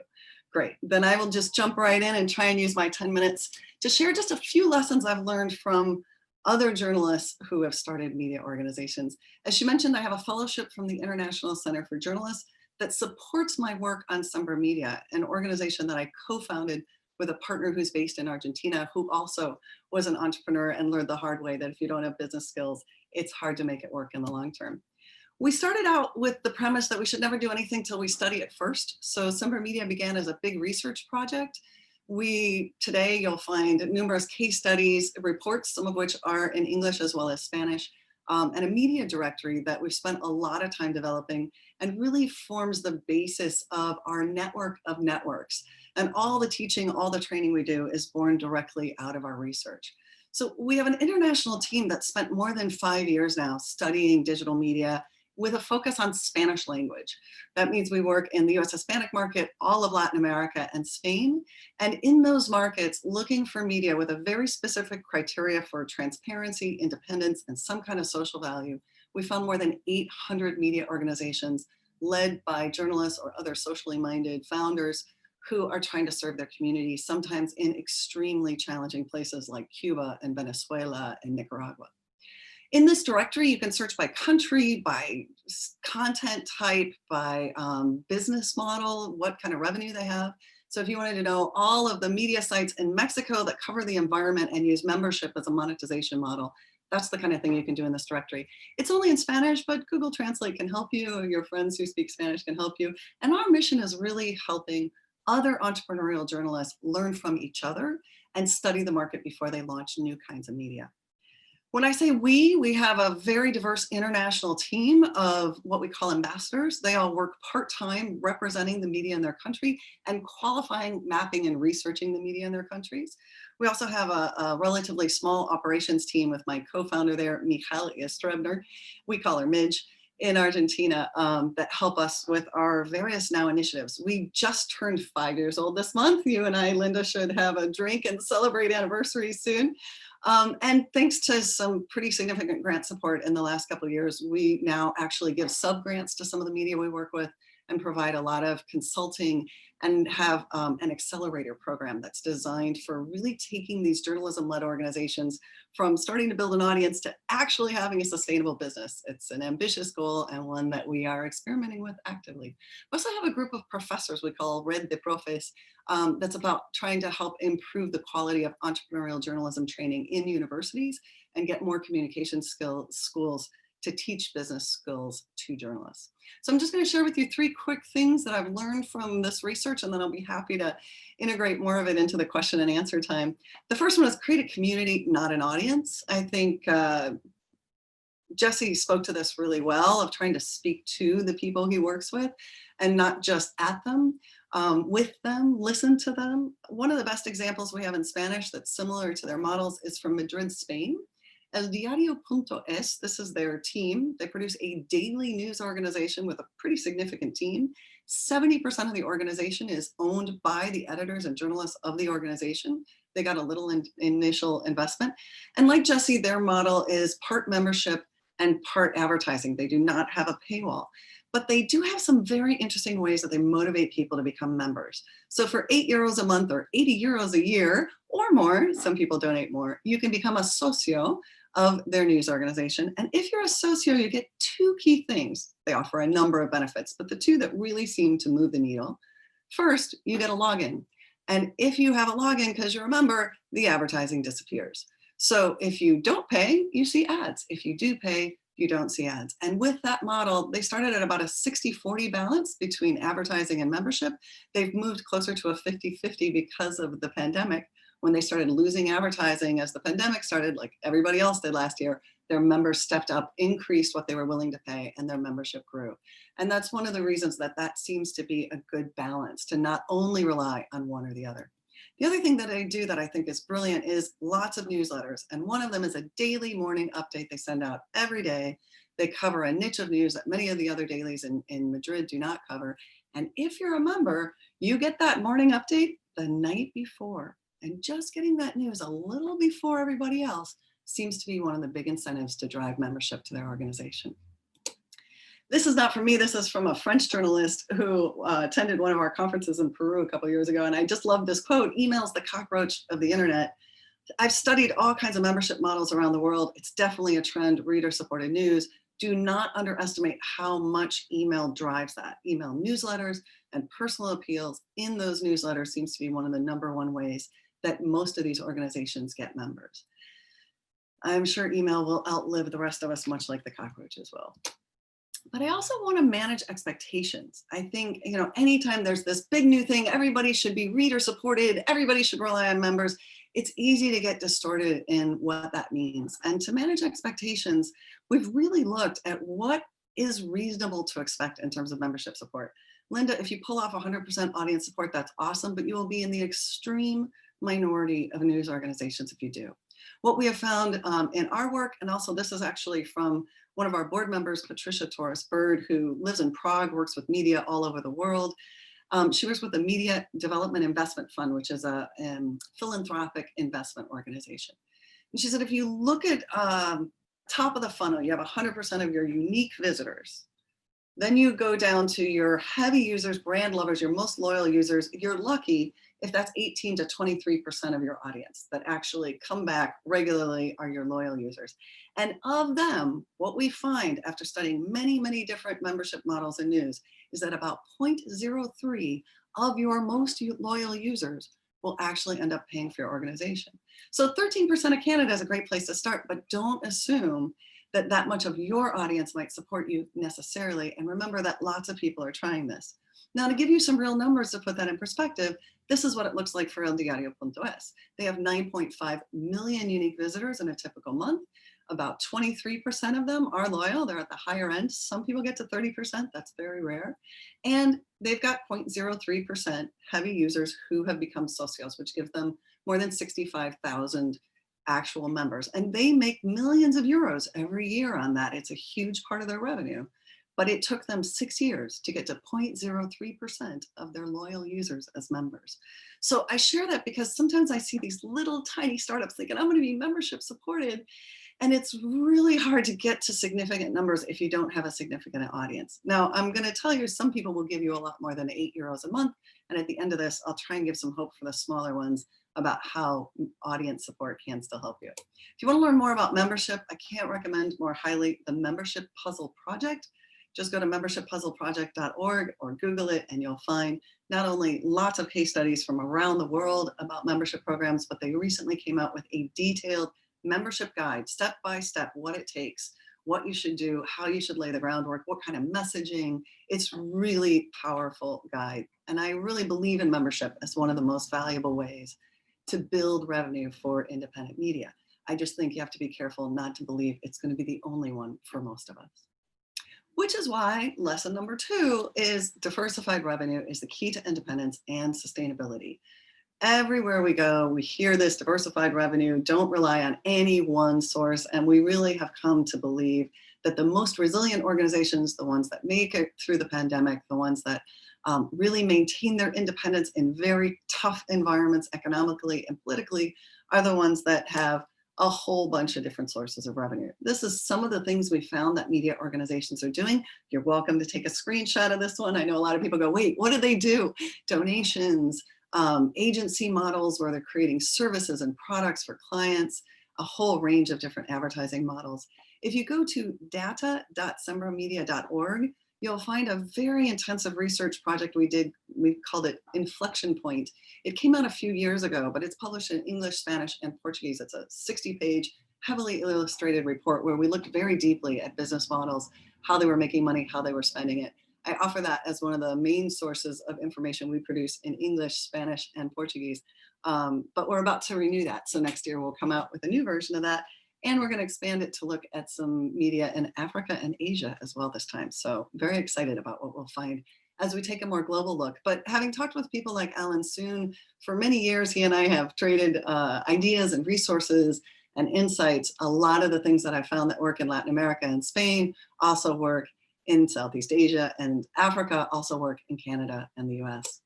Speaker 6: Great. Then I will just jump right in and try and use my 10 minutes to share just a few lessons I've learned from other journalists who have started media organizations. As she mentioned, I have a fellowship from the International Center for Journalists that supports my work on Summer Media, an organization that I co-founded with a partner who's based in Argentina, who also was an entrepreneur and learned the hard way that if you don't have business skills, it's hard to make it work in the long term. We started out with the premise that we should never do anything till we study it first. So Summer Media began as a big research project. Today you'll find numerous case studies, reports, some of which are in English as well as Spanish, and a media directory that we've spent a lot of time developing and really forms the basis of our network of networks. And all the teaching, all the training we do is born directly out of our research. So we have an international team that spent more than 5 years now studying digital media with a focus on Spanish language. That means we work in the US Hispanic market, all of Latin America and Spain. And in those markets, looking for media with a very specific criteria for transparency, independence, and some kind of social value, we found more than 800 media organizations led by journalists or other socially minded founders who are trying to serve their communities, sometimes in extremely challenging places like Cuba and Venezuela and Nicaragua. In this directory, you can search by country, by content type, by business model, what kind of revenue they have. So if you wanted to know all of the media sites in Mexico that cover the environment and use membership as a monetization model, that's the kind of thing you can do in this directory. It's only in Spanish, but Google Translate can help you. Your friends who speak Spanish can help you. And our mission is really helping other entrepreneurial journalists learn from each other and study the market before they launch new kinds of media. When I say we have a very diverse international team of what we call ambassadors. They all work part-time representing the media in their country and qualifying, mapping, and researching the media in their countries. We also have a relatively small operations team with my co-founder there, Michalia Strebner. We call her Midge in Argentina, that help us with our various now initiatives. We just turned 5 years old this month. You and I, Linda, should have a drink and celebrate anniversaries soon. And thanks to some pretty significant grant support in the last couple of years, we now actually give sub-grants to some of the media we work with and provide a lot of consulting and have an accelerator program that's designed for really taking these journalism-led organizations from starting to build an audience to actually having a sustainable business. It's an ambitious goal and one that we are experimenting with actively. We also have a group of professors we call Red de Profes that's about trying to help improve the quality of entrepreneurial journalism training in universities and get more communication schools to teach business skills to journalists. So I'm just going to share with you 3 quick things that I've learned from this research, and then I'll be happy to integrate more of it into the question and answer time. The first one is create a community, not an audience. I think Jesse spoke to this really well, of trying to speak to the people he works with and not just at them, with them, listen to them. One of the best examples we have in Spanish that's similar to their models is from Madrid, Spain. El Diario.es, this is their team. They produce a daily news organization with a pretty significant team. 70% of the organization is owned by the editors and journalists of the organization. They got a little initial investment. And like Jesse, their model is part membership and part advertising. They do not have a paywall, but they do have some very interesting ways that they motivate people to become members. So for €8 a month or 80 euros a year or more, some people donate more, you can become a socio of their news organization. And if you're a socio, you get 2 key things. They offer a number of benefits, but the 2 that really seem to move the needle. First, you get a login. And if you have a login because you're a member, the advertising disappears. So if you don't pay, you see ads. If you do pay, you don't see ads. And with that model, they started at about a 60-40 balance between advertising and membership. They've moved closer to a 50-50 because of the pandemic. When they started losing advertising as the pandemic started, like everybody else did last year, their members stepped up, increased what they were willing to pay, and their membership grew. And that's one of the reasons that that seems to be a good balance, to not only rely on one or the other. The other thing that I do that I think is brilliant is lots of newsletters. And one of them is a daily morning update they send out every day. They cover a niche of news that many of the other dailies in Madrid do not cover. And if you're a member, you get that morning update the night before. And just getting that news a little before everybody else seems to be one of the big incentives to drive membership to their organization. This is not from me. This is from a French journalist who attended one of our conferences in Peru a couple of years ago. And I just love this quote: "Email's the cockroach of the internet." I've studied all kinds of membership models around the world. It's definitely a trend, reader-supported news. Do not underestimate how much email drives that. Email newsletters and personal appeals in those newsletters seems to be one of the #1 ways that most of these organizations get members. I'm sure email will outlive the rest of us, much like the cockroaches will. But I also want to manage expectations. I think, anytime there's this big new thing, everybody should be reader supported, everybody should rely on members, it's easy to get distorted in what that means. And to manage expectations, we've really looked at what is reasonable to expect in terms of membership support. Linda, if you pull off 100% audience support, that's awesome, but you will be in the extreme minority of news organizations if you do. What we have found in our work, and also this is actually from one of our board members, Patricia Torres-Bird, who lives in Prague, works with media all over the world. She works with the Media Development Investment Fund, which is a philanthropic investment organization. And she said, if you look at top of the funnel, you have 100% of your unique visitors. Then you go down to your heavy users, brand lovers, your most loyal users. You're lucky if that's 18 to 23% of your audience that actually come back regularly are your loyal users. And of them, what we find after studying many, many different membership models in news is that about 0.03 of your most loyal users will actually end up paying for your organization. So 13% of Canada is a great place to start, but don't assume that that much of your audience might support you necessarily. And remember that lots of people are trying this. Now, to give you some real numbers to put that in perspective, this is what it looks like for eldiario.es. They have 9.5 million unique visitors in a typical month. About 23% of them are loyal. They're at the higher end. Some people get to 30%. That's very rare. And they've got 0.03% heavy users who have become socios, which give them more than 65,000 actual members. And they make millions of euros every year on that. It's a huge part of their revenue. But it took them 6 years to get to 0.03% of their loyal users as members. So I share that because sometimes I see these little tiny startups thinking, I'm going to be membership supported. And it's really hard to get to significant numbers if you don't have a significant audience. Now, I'm going to tell you, some people will give you a lot more than €8 a month. And at the end of this, I'll try and give some hope for the smaller ones about how audience support can still help you. If you want to learn more about membership, I can't recommend more highly the Membership Puzzle Project. Just go to membershippuzzleproject.org or Google it, and you'll find not only lots of case studies from around the world about membership programs, but they recently came out with a detailed membership guide, step by step, what it takes, what you should do, how you should lay the groundwork, what kind of messaging. It's really powerful guide. And I really believe in membership as one of the most valuable ways to build revenue for independent media. I just think you have to be careful not to believe it's going to be the only one for most of us. Which is why lesson number 2 is diversified revenue is the key to independence and sustainability. Everywhere we go, we hear this diversified revenue, don't rely on any one source. And we really have come to believe that the most resilient organizations, the ones that make it through the pandemic, the ones that really maintain their independence in very tough environments economically and politically, are the ones that have a whole bunch of different sources of revenue. This is some of the things we found that media organizations are doing. You're welcome to take a screenshot of this one. I know a lot of people go, wait, what do they do? Donations, agency models where they're creating services and products for clients, a whole range of different advertising models. If you go to data.sembramedia.org, you'll find a very intensive research project we did. We called it Inflection Point. It came out a few years ago, but it's published in English, Spanish, and Portuguese. It's a 60-page, heavily illustrated report where we looked very deeply at business models, how they were making money, how they were spending it. I offer that as one of the main sources of information we produce in English, Spanish, and Portuguese. But we're about to renew that. So next year we'll come out with a new version of that. And we're going to expand it to look at some media in Africa and Asia as well this time. So very excited about what we'll find as we take a more global look. But having talked with people like Alan Soon, for many years, he and I have traded ideas and resources and insights. A lot of the things that I found that work in Latin America and Spain also work in Southeast Asia and Africa, also work in Canada and the US.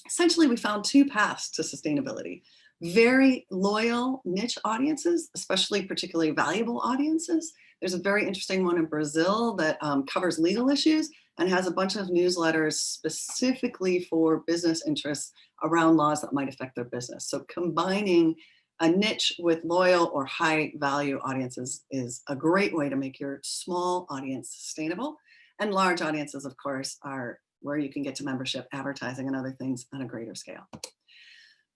Speaker 6: Essentially, we found two paths to sustainability. Very loyal niche audiences, especially particularly valuable audiences. There's a very interesting one in Brazil that covers legal issues and has a bunch of newsletters specifically for business interests around laws that might affect their business. So combining a niche with loyal or high value audiences is a great way to make your small audience sustainable. And large audiences, of course, are where you can get to membership, advertising, and other things on a greater scale.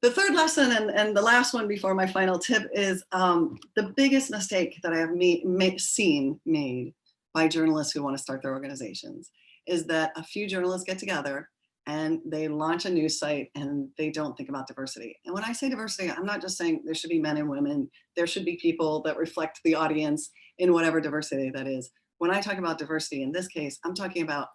Speaker 6: The third lesson, and the last one before my final tip, is the biggest mistake that I have seen made by journalists who want to start their organizations is that a few journalists get together and they launch a news site and they don't think about diversity. And when I say diversity, I'm not just saying there should be men and women. There should be people that reflect the audience in whatever diversity that is. When I talk about diversity in this case, I'm talking about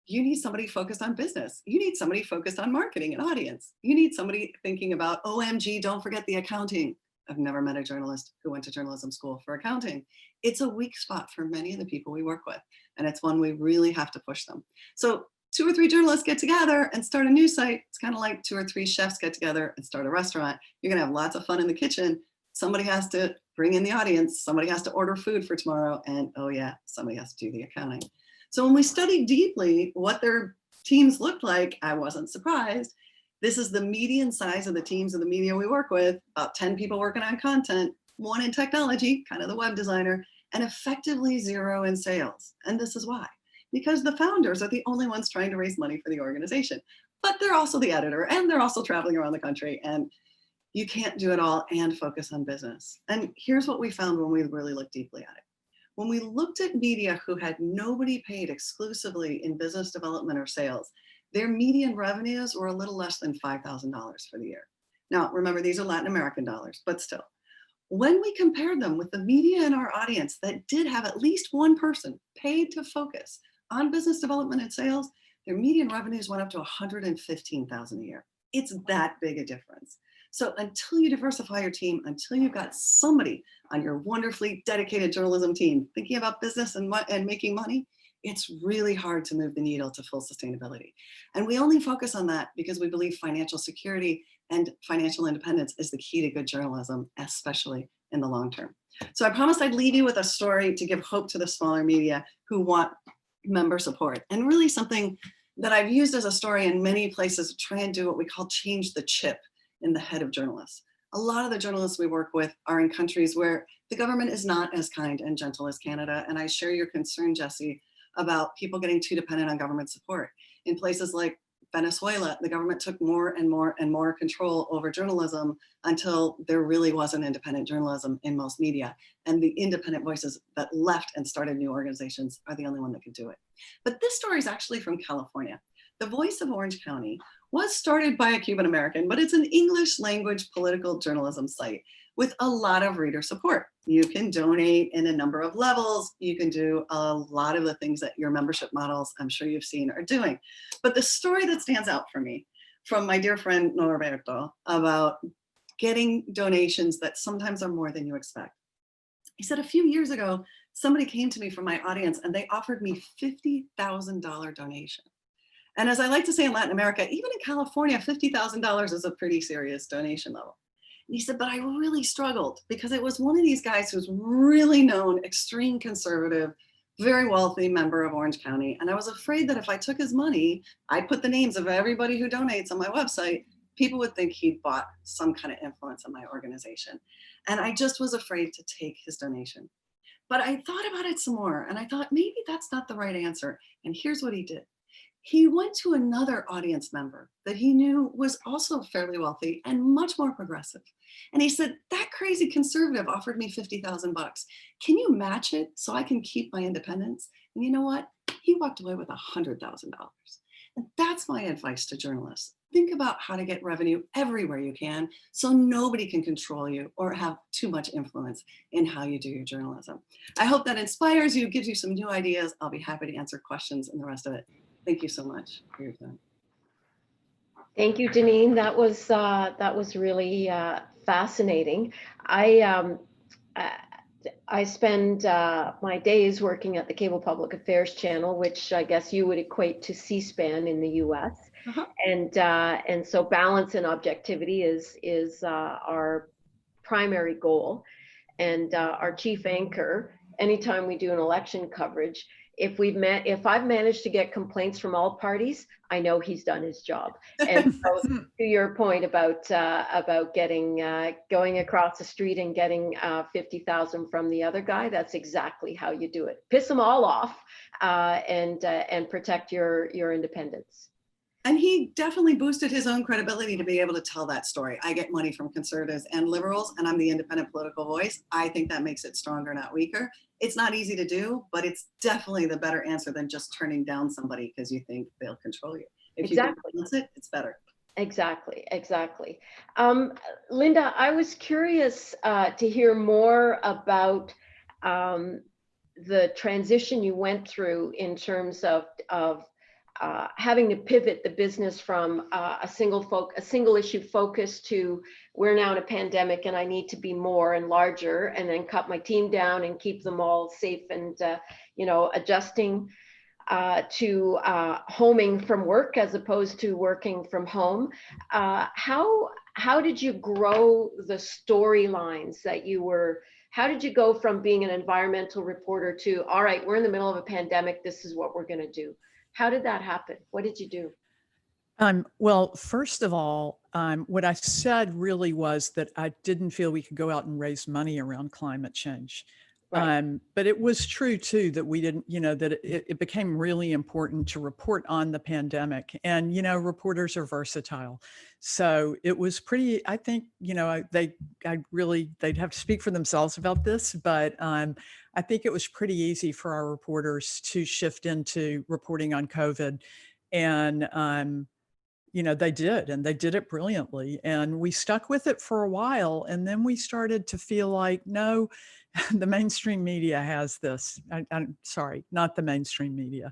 Speaker 6: you need somebody focused on business. You need somebody focused on marketing and audience. You need somebody thinking about, OMG, don't forget the accounting. I've never met a journalist who went to journalism school for accounting. It's a weak spot for many of the people we work with, and it's one we really have to push them. So 2 or 3 journalists get together and start a news site. It's kind of like 2 or 3 chefs get together and start a restaurant. You're gonna have lots of fun in the kitchen. Somebody has to bring in the audience. Somebody has to order food for tomorrow. And oh yeah, somebody has to do the accounting. So when we studied deeply what their teams looked like, I wasn't surprised. This is the median size of the teams of the media we work with, about 10 people working on content, 1 in technology, kind of the web designer, and effectively 0 in sales. And this is why. Because the founders are the only ones trying to raise money for the organization, but they're also the editor and they're also traveling around the country, and you can't do it all and focus on business. And here's what we found when we really looked deeply at it. When we looked at media who had nobody paid exclusively in business development or sales, their median revenues were a little less than $5,000 for the year. Now, remember, these are Latin American dollars, but still. When we compared them with the media in our audience that did have at least one person paid to focus on business development and sales, their median revenues went up to $115,000 a year. It's that big a difference. So until you diversify your team, until you've got somebody on your wonderfully dedicated journalism team thinking about business and making money, it's really hard to move the needle to full sustainability. And we only focus on that because we believe financial security and financial independence is the key to good journalism, especially in the long term. So I promised I'd leave you with a story to give hope to the smaller media who want member support, and really something that I've used as a story in many places to try and do what we call change the chip in the head of journalists. A lot of the journalists we work with are in countries where the government is not as kind and gentle as Canada. And I share your concern, Jesse, about people getting too dependent on government support. In places like Venezuela, the government took more and more and more control over journalism until there really wasn't independent journalism in most media. And the independent voices that left and started new organizations are the only one that could do it. But this story is actually from California. The Voice of Orange County was started by a Cuban American, but it's an English language political journalism site with a lot of reader support. You can donate in a number of levels. You can do a lot of the things that your membership models, I'm sure you've seen, are doing. But the story that stands out for me from my dear friend Norberto about getting donations that sometimes are more than you expect. He said a few years ago, somebody came to me from my audience and they offered me $50,000 donation. And as I like to say in Latin America, even in California, $50,000 is a pretty serious donation level. And he said, but I really struggled because it was one of these guys who's really known, extreme conservative, very wealthy member of Orange County. And I was afraid that if I took his money, I put the names of everybody who donates on my website, people would think he'd bought some kind of influence on my organization. And I just was afraid to take his donation. But I thought about it some more and I thought maybe that's not the right answer. And here's what he did. He went to another audience member that he knew was also fairly wealthy and much more progressive. And he said, that crazy conservative offered me 50,000 bucks. Can you match it so I can keep my independence? And you know what? He walked away with $100,000. And that's my advice to journalists. Think about how to get revenue everywhere you can so nobody can control you or have too much influence in how you do your journalism. I hope that inspires you, gives you some new ideas. I'll be happy to answer questions and the rest of it. Thank you so much for your time.
Speaker 1: Thank you, Janine. That was really fascinating. I spend my days working at the Cable Public Affairs Channel, which I guess you would equate to C-SPAN in the U.S.
Speaker 6: Uh-huh.
Speaker 1: And so balance and objectivity is our primary goal. And our chief anchor, anytime we do an election coverage, if I've managed to get complaints from all parties, I know he's done his job. And so to your point about getting going across the street and getting 50,000 from the other guy, that's exactly how you do it. Piss them all off and protect your independence.
Speaker 6: And he definitely boosted his own credibility to be able to tell that story. I get money from conservatives and liberals, and I'm the independent political voice. I think that makes it stronger, not weaker. It's not easy to do, but it's definitely the better answer than just turning down somebody because you think they'll control you. If you can balance it, it's better.
Speaker 1: Exactly. Linda, I was curious to hear more about the transition you went through in terms of having to pivot the business from a single issue focus to we're now in a pandemic and I need to be more and larger, and then cut my team down and keep them all safe and adjusting to homing from work as opposed to working from home. How did you grow the storylines that you were? How did you go from being an environmental reporter to, all right, we're in the middle of a pandemic, this is what we're going to do? How did that happen? What did you do?
Speaker 4: Well, first of all, what I said really was that I didn't feel we could go out and raise money around climate change.
Speaker 1: Right.
Speaker 4: But it was true too that we didn't, that it became really important to report on the pandemic, and, reporters are versatile. So it was pretty, I think, they'd have to speak for themselves about this, but I think it was pretty easy for our reporters to shift into reporting on COVID. And, they did, and they did it brilliantly. And we stuck with it for a while. And then we started to feel like, no, the mainstream media has this. I'm sorry, not the mainstream media.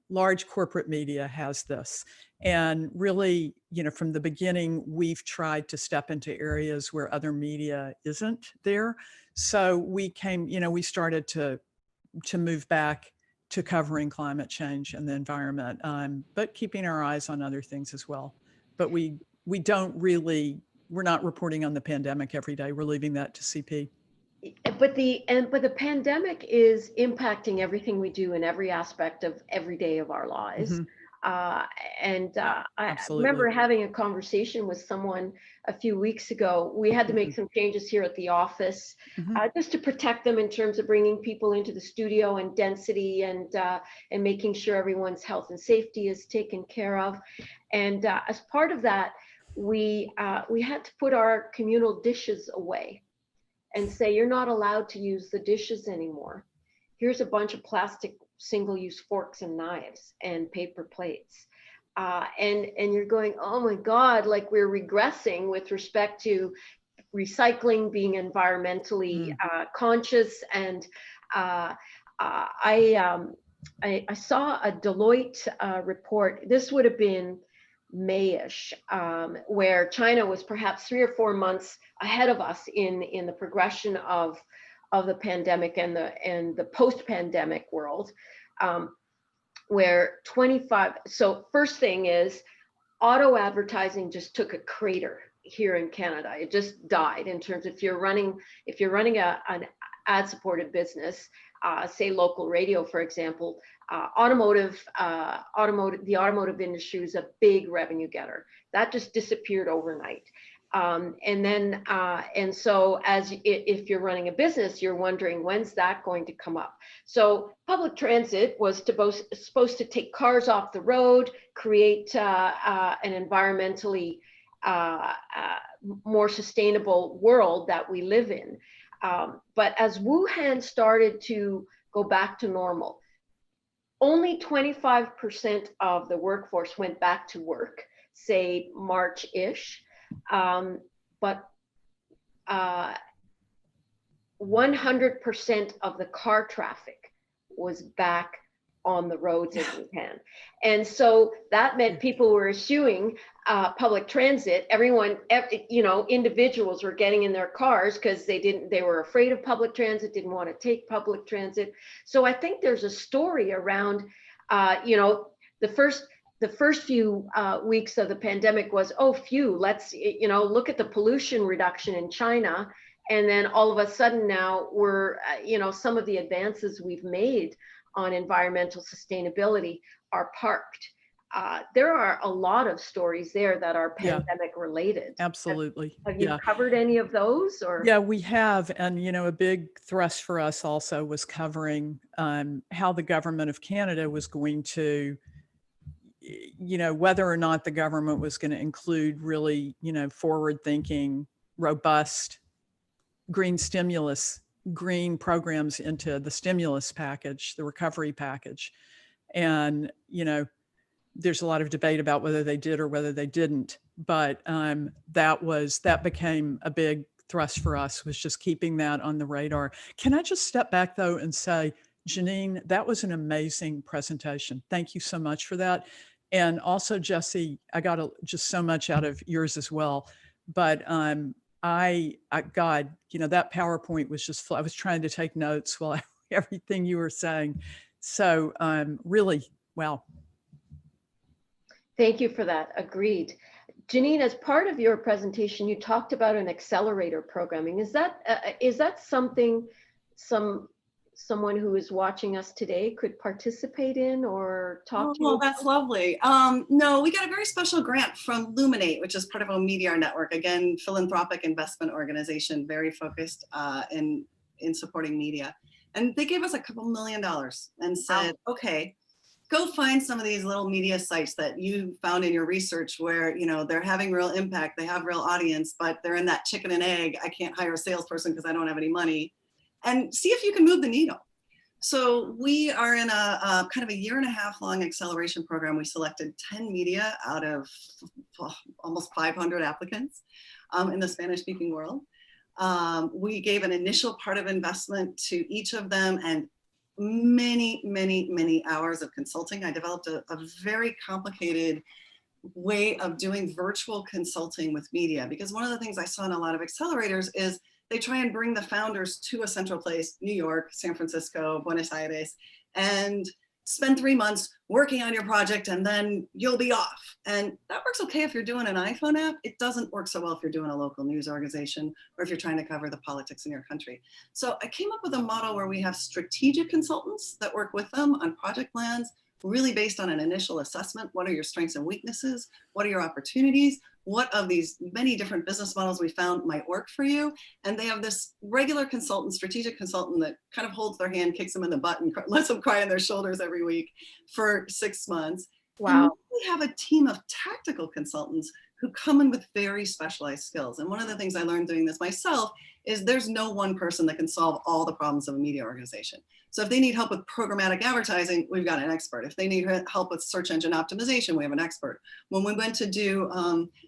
Speaker 4: Large corporate media has this. And really, from the beginning, we've tried to step into areas where other media isn't there. So we started to move back to covering climate change and the environment, but keeping our eyes on other things as well. But we're not reporting on the pandemic every day. We're leaving that to CP.
Speaker 1: But the pandemic is impacting everything we do in every aspect of every day of our lives.
Speaker 4: Mm-hmm.
Speaker 1: I remember having a conversation with someone a few weeks ago. We had to make some changes here at the office, just to protect them in terms of bringing people into the studio and density and making sure everyone's health and safety is taken care of. And as part of that, we had to put our communal dishes away and say, you're not allowed to use the dishes anymore. Here's a bunch of plastic single-use forks and knives and paper plates. And you're going, oh my God, like we're regressing with respect to recycling, being environmentally conscious. And I saw a Deloitte report. This would have been May-ish, where China was perhaps 3 or 4 months ahead of us in the progression of the pandemic and the post-pandemic world, where 25. So first thing is, auto advertising just took a crater here in Canada. It just died in terms of if you're running an ad-supported business, say local radio, for example. The automotive industry is a big revenue getter. That just disappeared overnight. And so if you're running a business, you're wondering, when's that going to come up? So public transit was supposed to take cars off the road, create an environmentally more sustainable world that we live in. But as Wuhan started to go back to normal, only 25% of the workforce went back to work, say March-ish, but 100% of the car traffic was back on the roads in Wuhan. And so that meant people were eschewing public transit. Everyone, individuals were getting in their cars because they were afraid of public transit, didn't want to take public transit. So I think there's a story around, the first few weeks of the pandemic was, oh, phew, let's, look at the pollution reduction in China. And then all of a sudden now we're, some of the advances we've made on environmental sustainability are parked. There are a lot of stories there that are pandemic related.
Speaker 4: Absolutely.
Speaker 1: Have you covered any of those? Or
Speaker 4: Yeah, we have. And, a big thrust for us also was covering how the government of Canada was going to, whether or not the government was going to include really, forward thinking, robust green programs into the stimulus package, the recovery package. And, there's a lot of debate about whether they did or whether they didn't, but that became a big thrust for us, was just keeping that on the radar. Can I just step back though and say, Janine, that was an amazing presentation. Thank you so much for that. And also, Jesse, I got just so much out of yours as well. But God, that PowerPoint was just, I was trying to take notes while everything you were saying. So really, wow.
Speaker 1: Thank you for that. Agreed. Janine, as part of your presentation, you talked about an accelerator programming. Is that something someone who is watching us today could participate in or talk to you?
Speaker 6: Well, that's lovely. No, we got a very special grant from Luminate, which is part of a Meteor Network, again, philanthropic investment organization, very focused in supporting media. And they gave us a couple $1 million and said, okay, go find some of these little media sites that you found in your research where, they're having real impact, they have real audience, but they're in that chicken and egg, I can't hire a salesperson because I don't have any money, and see if you can move the needle. So we are in a kind of a 1.5 year long acceleration program. We selected 10 media out of almost 500 applicants in the Spanish speaking world. We gave an initial part of investment to each of them and many, many, many hours of consulting. I developed a very complicated way of doing virtual consulting with media, because one of the things I saw in a lot of accelerators is they try and bring the founders to a central place, New York, San Francisco, Buenos Aires, and spend 3 months working on your project and then you'll be off. And that works okay if you're doing an iPhone app. It doesn't work so well if you're doing a local news organization or if you're trying to cover the politics in your country. So I came up with a model where we have strategic consultants that work with them on project plans, really based on an initial assessment. What are your strengths and weaknesses? What are your opportunities? What of these many different business models we found might work for you? And they have this regular consultant, strategic consultant, that kind of holds their hand, kicks them in the butt, and lets them cry on their shoulders every week for 6 months.
Speaker 1: Wow.
Speaker 6: And we have a team of tactical consultants who come in with very specialized skills. And one of the things I learned doing this myself is there's no one person that can solve all the problems of a media organization. So if they need help with programmatic advertising, we've got an expert. If they need help with search engine optimization, we have an expert. When we went to do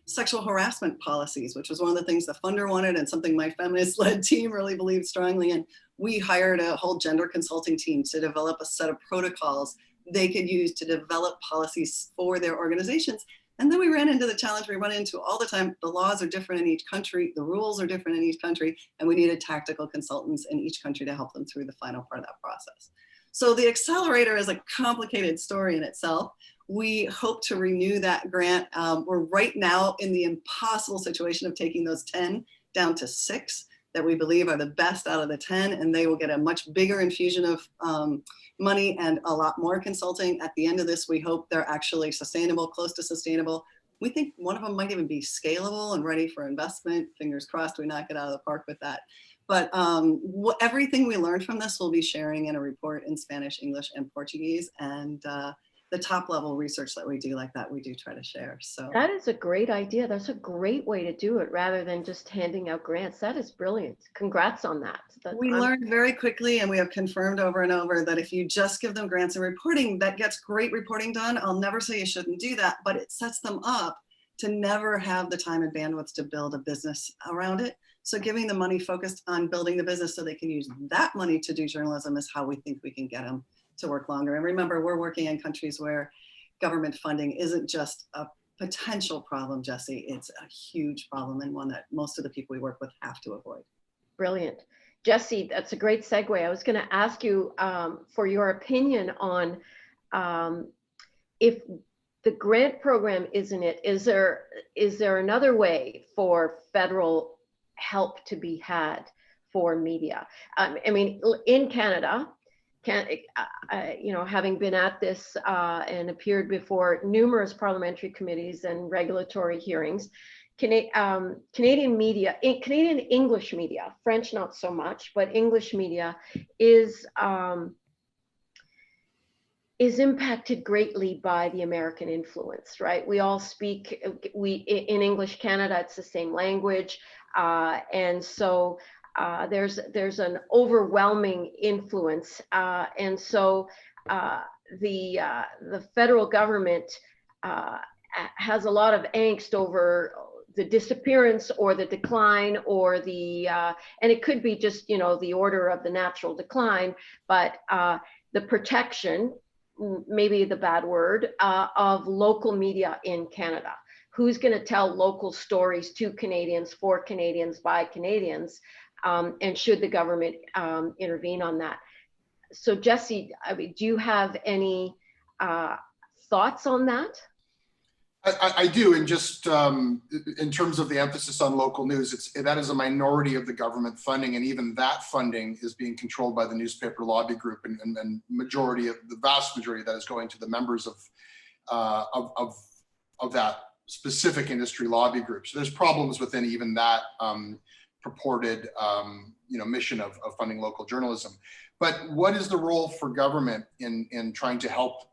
Speaker 6: sexual harassment policies, which was one of the things the funder wanted and something my feminist-led team really believed strongly in, we hired a whole gender consulting team to develop a set of protocols they could use to develop policies for their organizations. And then we ran into the challenge we run into all the time. The laws are different in each country. The rules are different in each country. And we needed tactical consultants in each country to help them through the final part of that process. So the accelerator is a complicated story in itself. We hope to renew that grant. We're right now in the impossible situation of taking those 10 down to 6 that we believe are the best out of the 10, and they will get a much bigger infusion of money and a lot more consulting. At the end of this, we hope they're actually sustainable, close to sustainable. We think one of them might even be scalable and ready for investment. Fingers crossed we knock it out of the park with that. But everything we learned from this we'll be sharing in a report in Spanish, English, and Portuguese. And the top level research that we do like that, we do try to share. So
Speaker 1: that is a great idea. That's a great way to do it rather than just handing out grants. That is brilliant. Congrats on that.
Speaker 6: We learned very quickly, and we have confirmed over and over that if you just give them grants and reporting, that gets great reporting done. I'll never say you shouldn't do that, but it sets them up to never have the time and bandwidth to build a business around it. So giving the money focused on building the business so they can use that money to do journalism is how we think we can get them to work longer. And remember, we're working in countries where government funding isn't just a potential problem, Jesse. It's a huge problem, and one that most of the people we work with have to avoid.
Speaker 1: Brilliant. Jesse, that's a great segue. I was going to ask you for your opinion on if the grant program isn't it, is there another way for federal help to be had for media? I mean, in Canada, having been at this and appeared before numerous parliamentary committees and regulatory hearings, Canadian media, Canadian English media, French not so much, but English media is impacted greatly by the American influence, right? We all speak, in English Canada, it's the same language. And so there's an overwhelming influence. And so the federal government has a lot of angst over the disappearance or the decline or and it could be just, the order of the natural decline, but the protection, maybe the bad word, of local media in Canada. Who's going to tell local stories to Canadians, for Canadians, by Canadians, and should the government intervene on that? So Jesse, I mean, do you have any thoughts on that?
Speaker 5: I do, and just in terms of the emphasis on local news, that is a minority of the government funding, and even that funding is being controlled by the newspaper lobby group, and the vast majority of that is going to the members of that specific industry lobby group. So there's problems within even that purported mission of funding local journalism. But what is the role for government in trying to help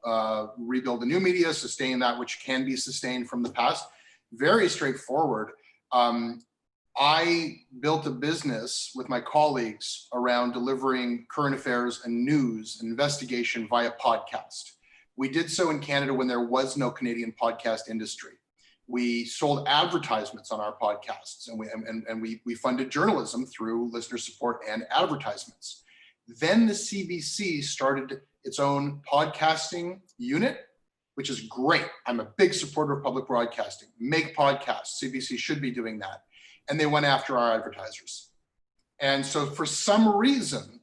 Speaker 5: rebuild the new media, sustain that which can be sustained from the past? Very straightforward. I built a business with my colleagues around delivering current affairs and news and investigation via podcast. We did so in Canada when there was no Canadian podcast industry. We sold advertisements on our podcasts, and we funded journalism through listener support and advertisements. Then the CBC started its own podcasting unit, which is great. I'm a big supporter of public broadcasting. Make podcasts. CBC should be doing that. And they went after our advertisers. And so for some reason,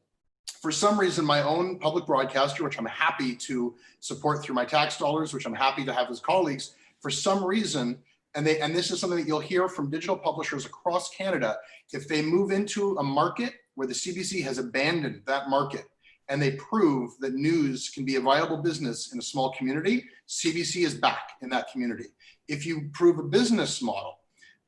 Speaker 5: my own public broadcaster, which I'm happy to support through my tax dollars, which I'm happy to have as colleagues, for some reason, and this is something that you'll hear from digital publishers across Canada, if they move into a market where the CBC has abandoned that market and they prove that news can be a viable business in a small community, CBC is back in that community. If you prove a business model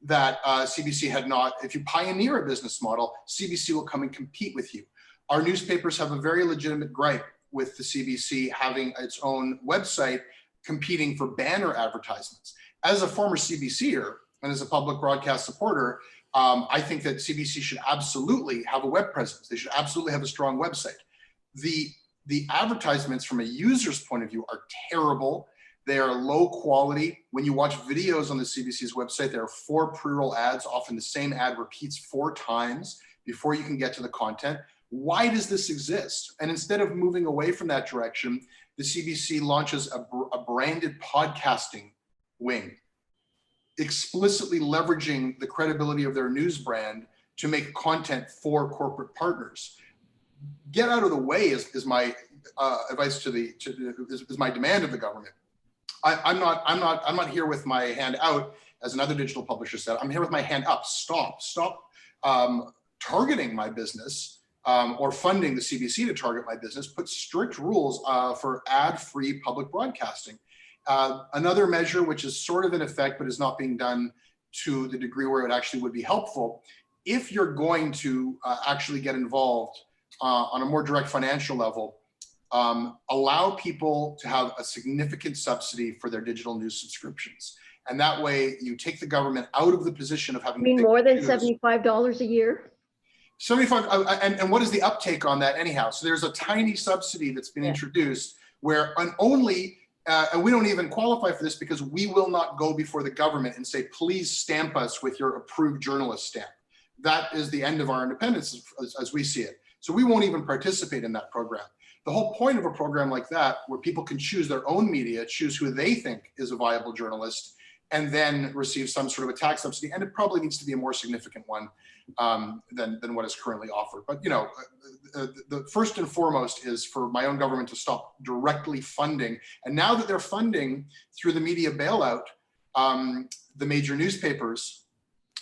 Speaker 5: that CBC had not, if you pioneer a business model, CBC will come and compete with you. Our newspapers have a very legitimate gripe with the CBC having its own website competing for banner advertisements. As a former CBCer and as a public broadcast supporter, I think that CBC should absolutely have a web presence. They should absolutely have a strong website. The advertisements from a user's point of view are terrible. They are low quality. When you watch videos on the CBC's website, there are 4 pre-roll ads. Often the same ad repeats 4 times before you can get to the content. Why does this exist? And instead of moving away from that direction, the CBC launches a branded podcasting wing, explicitly leveraging the credibility of their news brand to make content for corporate partners. Get out of the way is my advice is my demand of the government. I'm not here with my hand out, as another digital publisher said. I'm here with my hand up. Stop targeting my business or funding the CBC to target my business. Put strict rules for ad-free public broadcasting. Another measure, which is sort of in effect, but is not being done to the degree where it actually would be helpful, if you're going to actually get involved on a more direct financial level, allow people to have a significant subsidy for their digital news subscriptions. And that way you take the government out of the position of having—
Speaker 1: You mean more than $75 a year?
Speaker 5: 75, and what is the uptake on that anyhow? So there's a tiny subsidy that's been introduced where only, and we don't even qualify for this because we will not go before the government and say, please stamp us with your approved journalist stamp. That is the end of our independence as we see it. So we won't even participate in that program. the whole point of a program like that, where people can choose their own media, choose who they think is a viable journalist, and then receive some sort of a tax subsidy, and it probably needs to be a more significant one than what is currently offered. But the first and foremost is for my own government to stop directly funding. And now that they're funding through the media bailout, the major newspapers,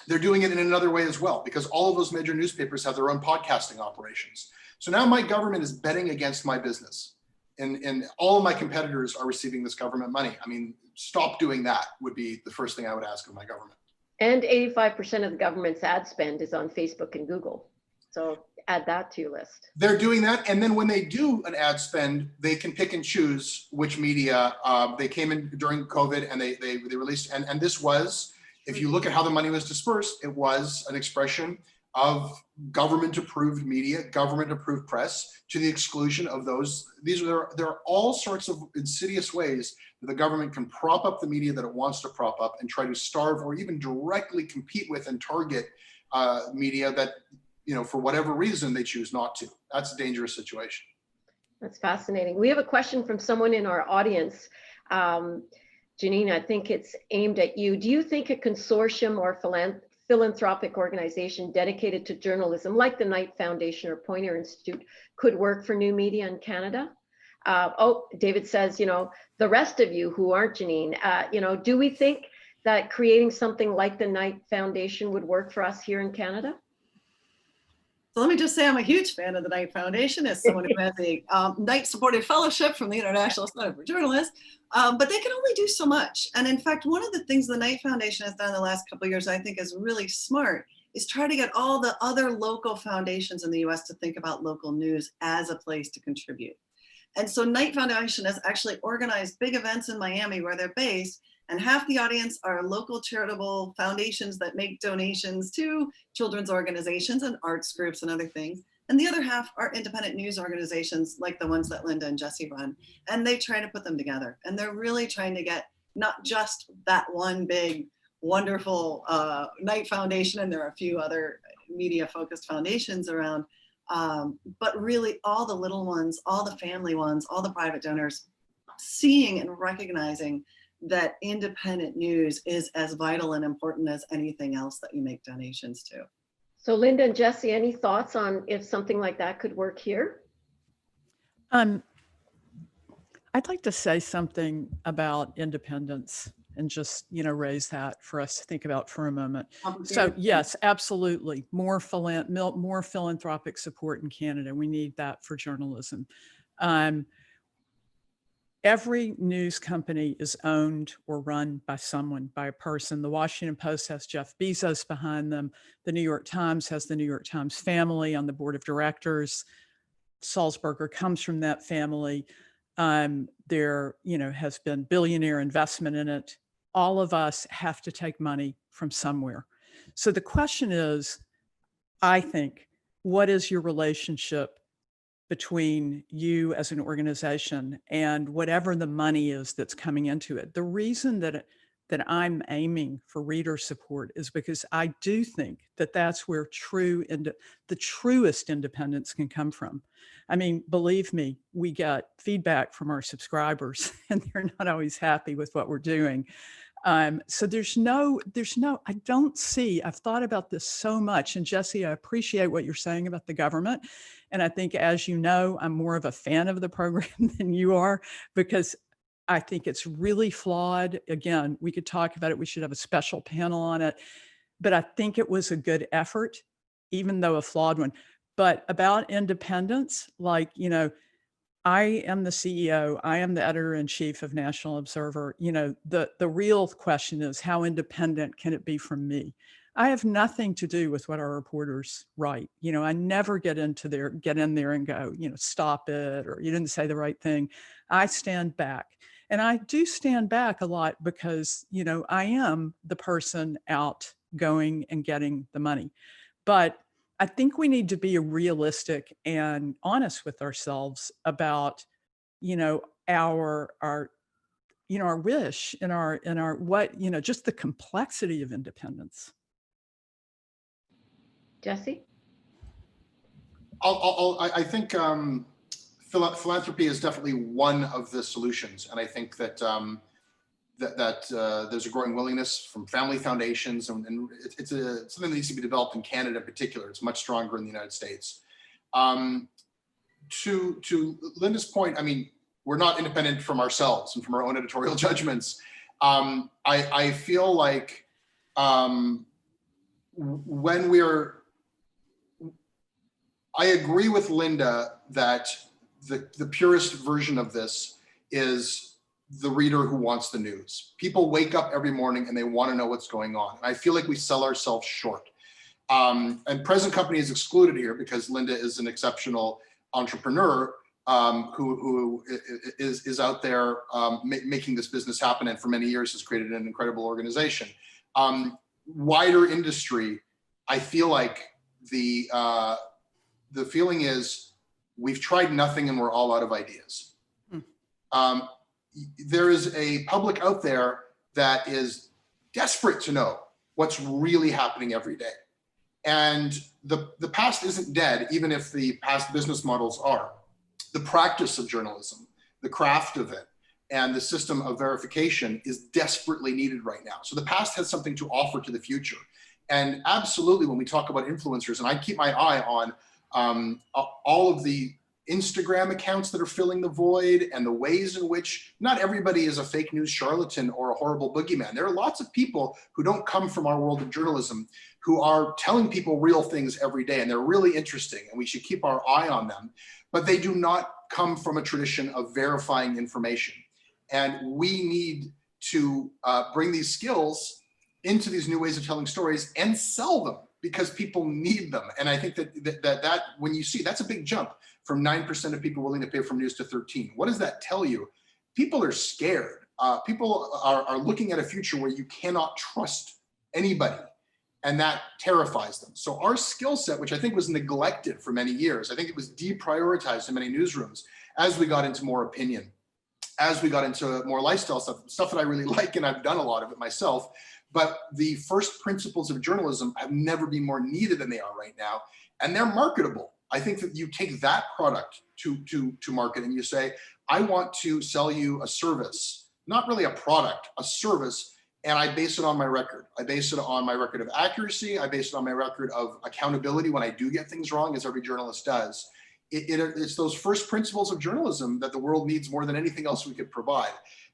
Speaker 5: they're doing it in another way as well, because all of those major newspapers have their own podcasting operations. So now my government is betting against my business, and all of my competitors are receiving this government money. I mean, stop doing that would be the first thing I would ask of my government.
Speaker 1: And 85% of the government's ad spend is on Facebook and Google. So add that to your list.
Speaker 5: They're doing that. And then when they do an ad spend, they can pick and choose which media. They came in during COVID and they released, and this was, if you look at how the money was dispersed, it was an expression of government-approved media, government-approved press, to the exclusion of those. There are all sorts of insidious ways that the government can prop up the media that it wants to prop up and try to starve or even directly compete with and target media that, for whatever reason, they choose not to. That's a dangerous situation.
Speaker 1: That's fascinating. We have a question from someone in our audience. Janine, I think it's aimed at you. Do you think a consortium or philanthropic organization dedicated to journalism, like the Knight Foundation or Poynter Institute, could work for new media in Canada? David says, the rest of you who aren't Janine, do we think that creating something like the Knight Foundation would work for us here in Canada?
Speaker 6: So let me just say I'm a huge fan of the Knight Foundation as someone who has a Knight supported fellowship from the International Center for Journalists, but they can only do so much. And in fact, one of the things the Knight Foundation has done in the last couple of years I think is really smart is try to get all the other local foundations in the US to think about local news as a place to contribute. And so Knight Foundation has actually organized big events in Miami where they're based, and half the audience are local charitable foundations that make donations to children's organizations and arts groups and other things. And the other half are independent news organizations like the ones that Linda and Jesse run. And they try to put them together. And they're really trying to get not just that one big, wonderful Knight Foundation, and there are a few other media-focused foundations around, but really all the little ones, all the family ones, all the private donors, seeing and recognizing that independent news is as vital and important as anything else that you make donations to.
Speaker 1: So Linda and Jesse, any thoughts on if something like that could work here?
Speaker 4: I'd like to say something about independence and just, raise that for us to think about for a moment. So yes, absolutely. More philanthropic support in Canada. We need that for journalism. Every news company is owned or run by someone, by a person. The Washington Post has Jeff Bezos behind them. The New York Times has the New York Times family on the board of directors. Salzberger comes from that family. There, has been billionaire investment in it. All of us have to take money from somewhere. So the question is, I think, what is your relationship between you as an organization and whatever the money is that's coming into it? The reason that I'm aiming for reader support is because I do think that that's where the truest independence can come from. I mean, believe me, we get feedback from our subscribers and they're not always happy with what we're doing. So I don't see, I've thought about this so much, and Jesse, I appreciate what you're saying about the government. And I think, as you know, I'm more of a fan of the program than you are, because I think it's really flawed. Again, we could talk about it. We should have a special panel on it, but I think it was a good effort, even though a flawed one. But about independence, I am the CEO, I am the editor-in-chief of National Observer. The real question is, how independent can it be from me? I have nothing to do with what our reporters write. I never get in there and go, stop it, or you didn't say the right thing. I stand back. And I do stand back a lot because, I am the person out going and getting the money. But I think we need to be realistic and honest with ourselves about, our wish and our what, just the complexity of independence.
Speaker 1: Jesse?
Speaker 5: I think philanthropy is definitely one of the solutions, and I think that there's a growing willingness from family foundations, and it's something that needs to be developed in Canada in particular. It's much stronger in the United States. To Linda's point, I mean, we're not independent from ourselves and from our own editorial judgments. I feel like when I agree with Linda that the purest version of this is the reader who wants the news. People wake up every morning and they want to know what's going on. And I feel like we sell ourselves short. And present company is excluded here because Linda is an exceptional entrepreneur who is out there making this business happen, and for many years has created an incredible organization. Wider industry, I feel like the feeling is we've tried nothing and we're all out of ideas. There is a public out there that is desperate to know what's really happening every day. And the past isn't dead, even if the past business models are. The practice of journalism, the craft of it, and the system of verification is desperately needed right now. So the past has something to offer to the future. And absolutely, when we talk about influencers, and I keep my eye on all of the Instagram accounts that are filling the void, and the ways in which not everybody is a fake news charlatan or a horrible boogeyman. There are lots of people who don't come from our world of journalism who are telling people real things every day, and they're really interesting, and we should keep our eye on them. But they do not come from a tradition of verifying information. And we need to bring these skills into these new ways of telling stories and sell them, because people need them. And I think that when you see, that's a big jump from 9% of people willing to pay for news to 13. What does that tell you? People are scared. People are looking at a future where you cannot trust anybody, and that terrifies them. So our skill set, which I think was neglected for many years, I think it was deprioritized in many newsrooms as we got into more opinion, as we got into more lifestyle stuff that I really like, and I've done a lot of it myself. But the first principles of journalism have never been more needed than they are right now, and they're marketable. I think that you take that product to market and you say, I want to sell you a service, not really a product, a service, and I base it on my record. I base it on my record of accuracy. I base it on my record of accountability when I do get things wrong, as every journalist does. It's those first principles of journalism that the world needs more than anything else we could provide.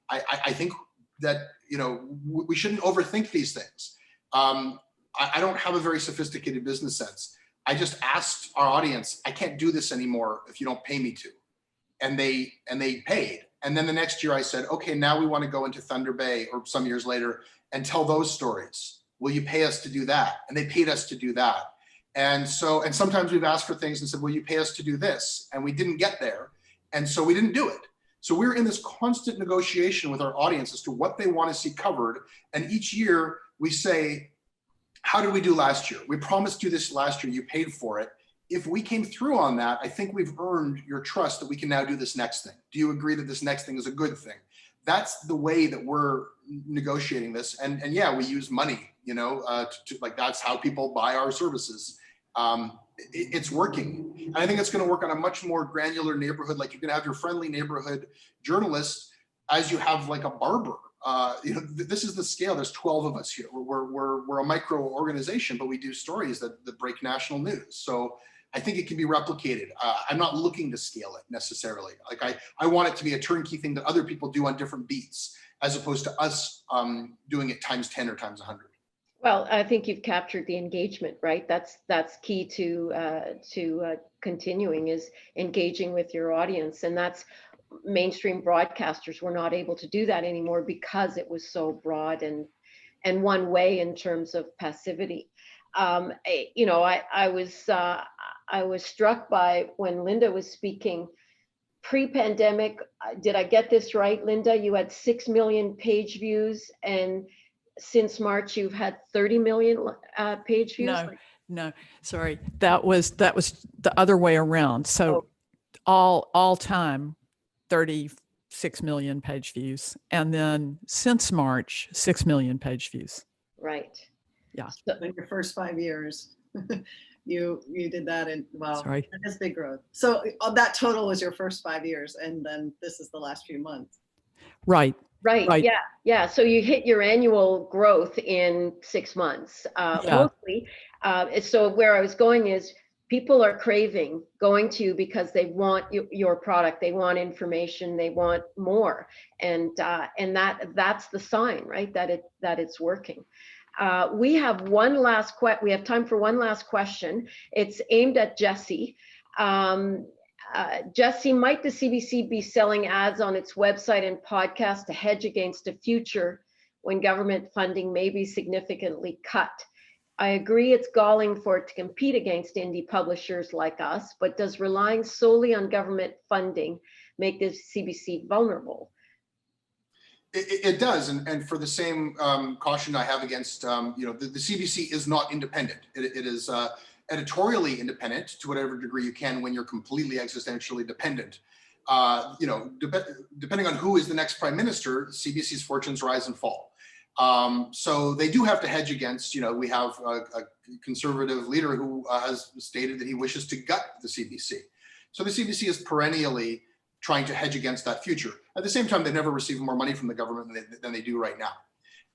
Speaker 5: I think that, you know, we shouldn't overthink these things. I don't have a very sophisticated business sense. I just asked our audience, I can't do this anymore if you don't pay me to. And they paid. And then the next year I said, okay, now we want to go into Thunder Bay, or some years later, and tell those stories. Will you pay us to do that? And they paid us to do that. And sometimes we've asked for things and said, will you pay us to do this? And we didn't get there. And so we didn't do it. So we're in this constant negotiation with our audience as to what they want to see covered. And each year we say, how did we do last year? We promised you this last year, you paid for it. If we came through on that, I think we've earned your trust that we can now do this next thing. Do you agree that this next thing is a good thing? That's the way that we're negotiating this. And yeah, we use money, you know, like that's how people buy our services. It's working. And I think it's going to work on a much more granular neighborhood. Like, you're going to have your friendly neighborhood journalist as you have like a barber. You know, this is the scale. There's 12 of us here. We're a micro organization, but we do stories that break national news. So I think it can be replicated. I'm not looking to scale it necessarily. Like I want it to be a turnkey thing that other people do on different beats, as opposed to us doing it times 10 or times 100.
Speaker 1: Well, I think you've captured the engagement, right? That's key to continuing, is engaging with your audience. And that's, mainstream broadcasters were not able to do that anymore because it was so broad and one way in terms of passivity. You know, I was struck by when Linda was speaking pre-pandemic. Did I get this right, Linda? You had 6 million page views, and since March you've had 30 million page views.
Speaker 4: No, sorry, that was the other way around. So all time 36 million page views, and then since March 6 million page views.
Speaker 1: Right.
Speaker 4: Yeah.
Speaker 6: In your first 5 years. You did that in, wow,
Speaker 4: Sorry.
Speaker 6: that is big growth. So that total was your first 5 years, and then this is the last few months.
Speaker 4: Right.
Speaker 1: Right.
Speaker 4: Right.
Speaker 1: Yeah. Yeah. So you hit your annual growth in 6 months.
Speaker 4: Yeah.
Speaker 1: Mostly. So where I was going is people are craving going to you because they want your product. They want information. They want more. And that's the sign, right? That it's working. We have we have time for one last question. It's aimed at Jesse. Jesse, might the CBC be selling ads on its website and podcast to hedge against a future when government funding may be significantly cut? I agree it's galling for it to compete against indie publishers like us, but does relying solely on government funding make the CBC vulnerable?
Speaker 5: It does, and for the same caution I have against, the CBC is not independent. It is editorially independent to whatever degree you can when you're completely existentially dependent. Depending on who is the next prime minister, CBC's fortunes rise and fall. So they do have to hedge against, we have a conservative leader who has stated that he wishes to gut the CBC. So the CBC is perennially trying to hedge against that future. At the same time, they've never received more money from the government than they do right now.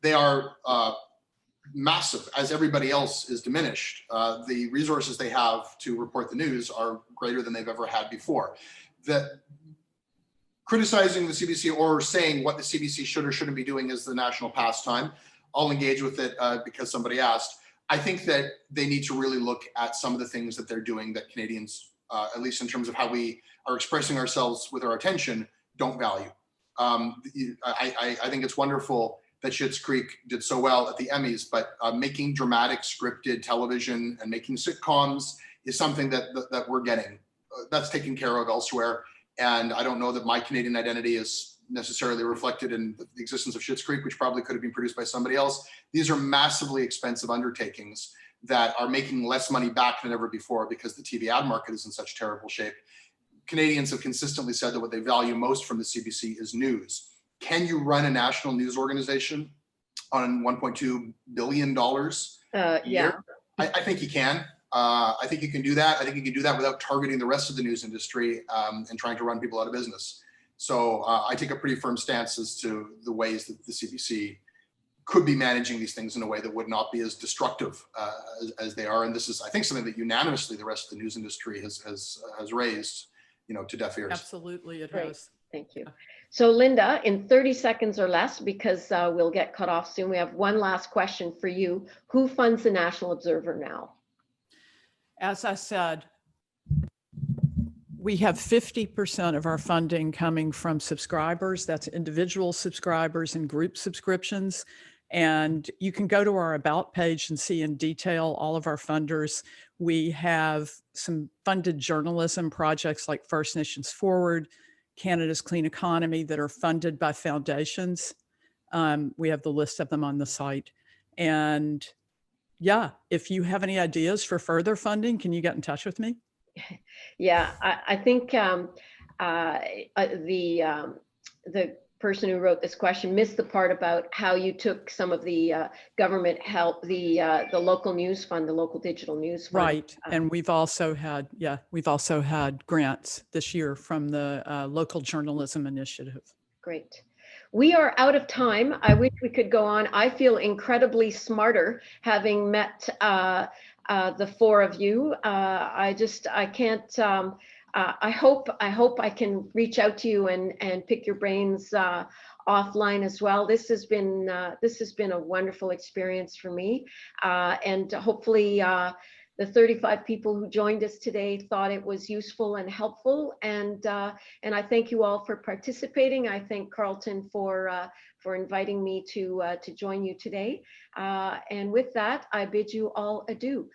Speaker 5: They are massive, as everybody else is diminished. The resources they have to report the news are greater than they've ever had before. That criticizing the CBC or saying what the CBC should or shouldn't be doing is the national pastime. I'll engage with it because somebody asked. I think that they need to really look at some of the things that they're doing that Canadians, at least in terms of how we are expressing ourselves with our attention, don't value. I think it's wonderful that Schitt's Creek did so well at the Emmys, but making dramatic scripted television and making sitcoms is something that we're getting. That's taken care of elsewhere. And I don't know that my Canadian identity is necessarily reflected in the existence of Schitt's Creek, which probably could have been produced by somebody else. These are massively expensive undertakings that are making less money back than ever before because the TV ad market is in such terrible shape. Canadians have consistently said that what they value most from the CBC is news. Can you run a national news organization on $1.2 billion a year? I think you can. I think you can do that. I think you can do that without targeting the rest of the news industry and trying to run people out of business. So I take a pretty firm stance as to the ways that the CBC could be managing these things in a way that would not be as destructive as they are. And this is, I think, something that unanimously the rest of the news industry has raised, to deaf ears.
Speaker 4: Absolutely, it
Speaker 1: Great.
Speaker 4: has.
Speaker 1: Thank you. So Linda, in 30 seconds or less, because we'll get cut off soon, we have one last question for you. Who funds the National Observer now?
Speaker 4: As I said, we have 50% of our funding coming from subscribers. That's individual subscribers and group subscriptions. And you can go to our About page and see in detail all of our funders. We have some funded journalism projects like First Nations Forward, Canada's Clean Economy that are funded by foundations. We have the list of them on the site. And yeah, if you have any ideas for further funding, can you get in touch with me?
Speaker 1: Yeah, I think the person who wrote this question missed the part about how you took some of the government help, the local news fund, the local digital news fund.
Speaker 4: Right, and we've also had grants this year from the Local Journalism Initiative.
Speaker 1: Great. We are out of time. I wish we could go on. I feel incredibly smarter having met the four of you. I can't. I hope I can reach out to you and pick your brains offline as well. This has been a wonderful experience for me, and hopefully the 35 people who joined us today thought it was useful and helpful. And I thank you all for participating. I thank Carlton for inviting me to join you today. And with that, I bid you all adieu.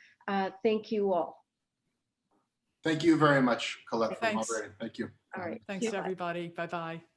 Speaker 1: Thank you all.
Speaker 5: Thank you very much, Colette, for
Speaker 4: Thanks.
Speaker 5: moderating. Thank you.
Speaker 1: All right.
Speaker 4: Thanks, everybody. Bye-bye.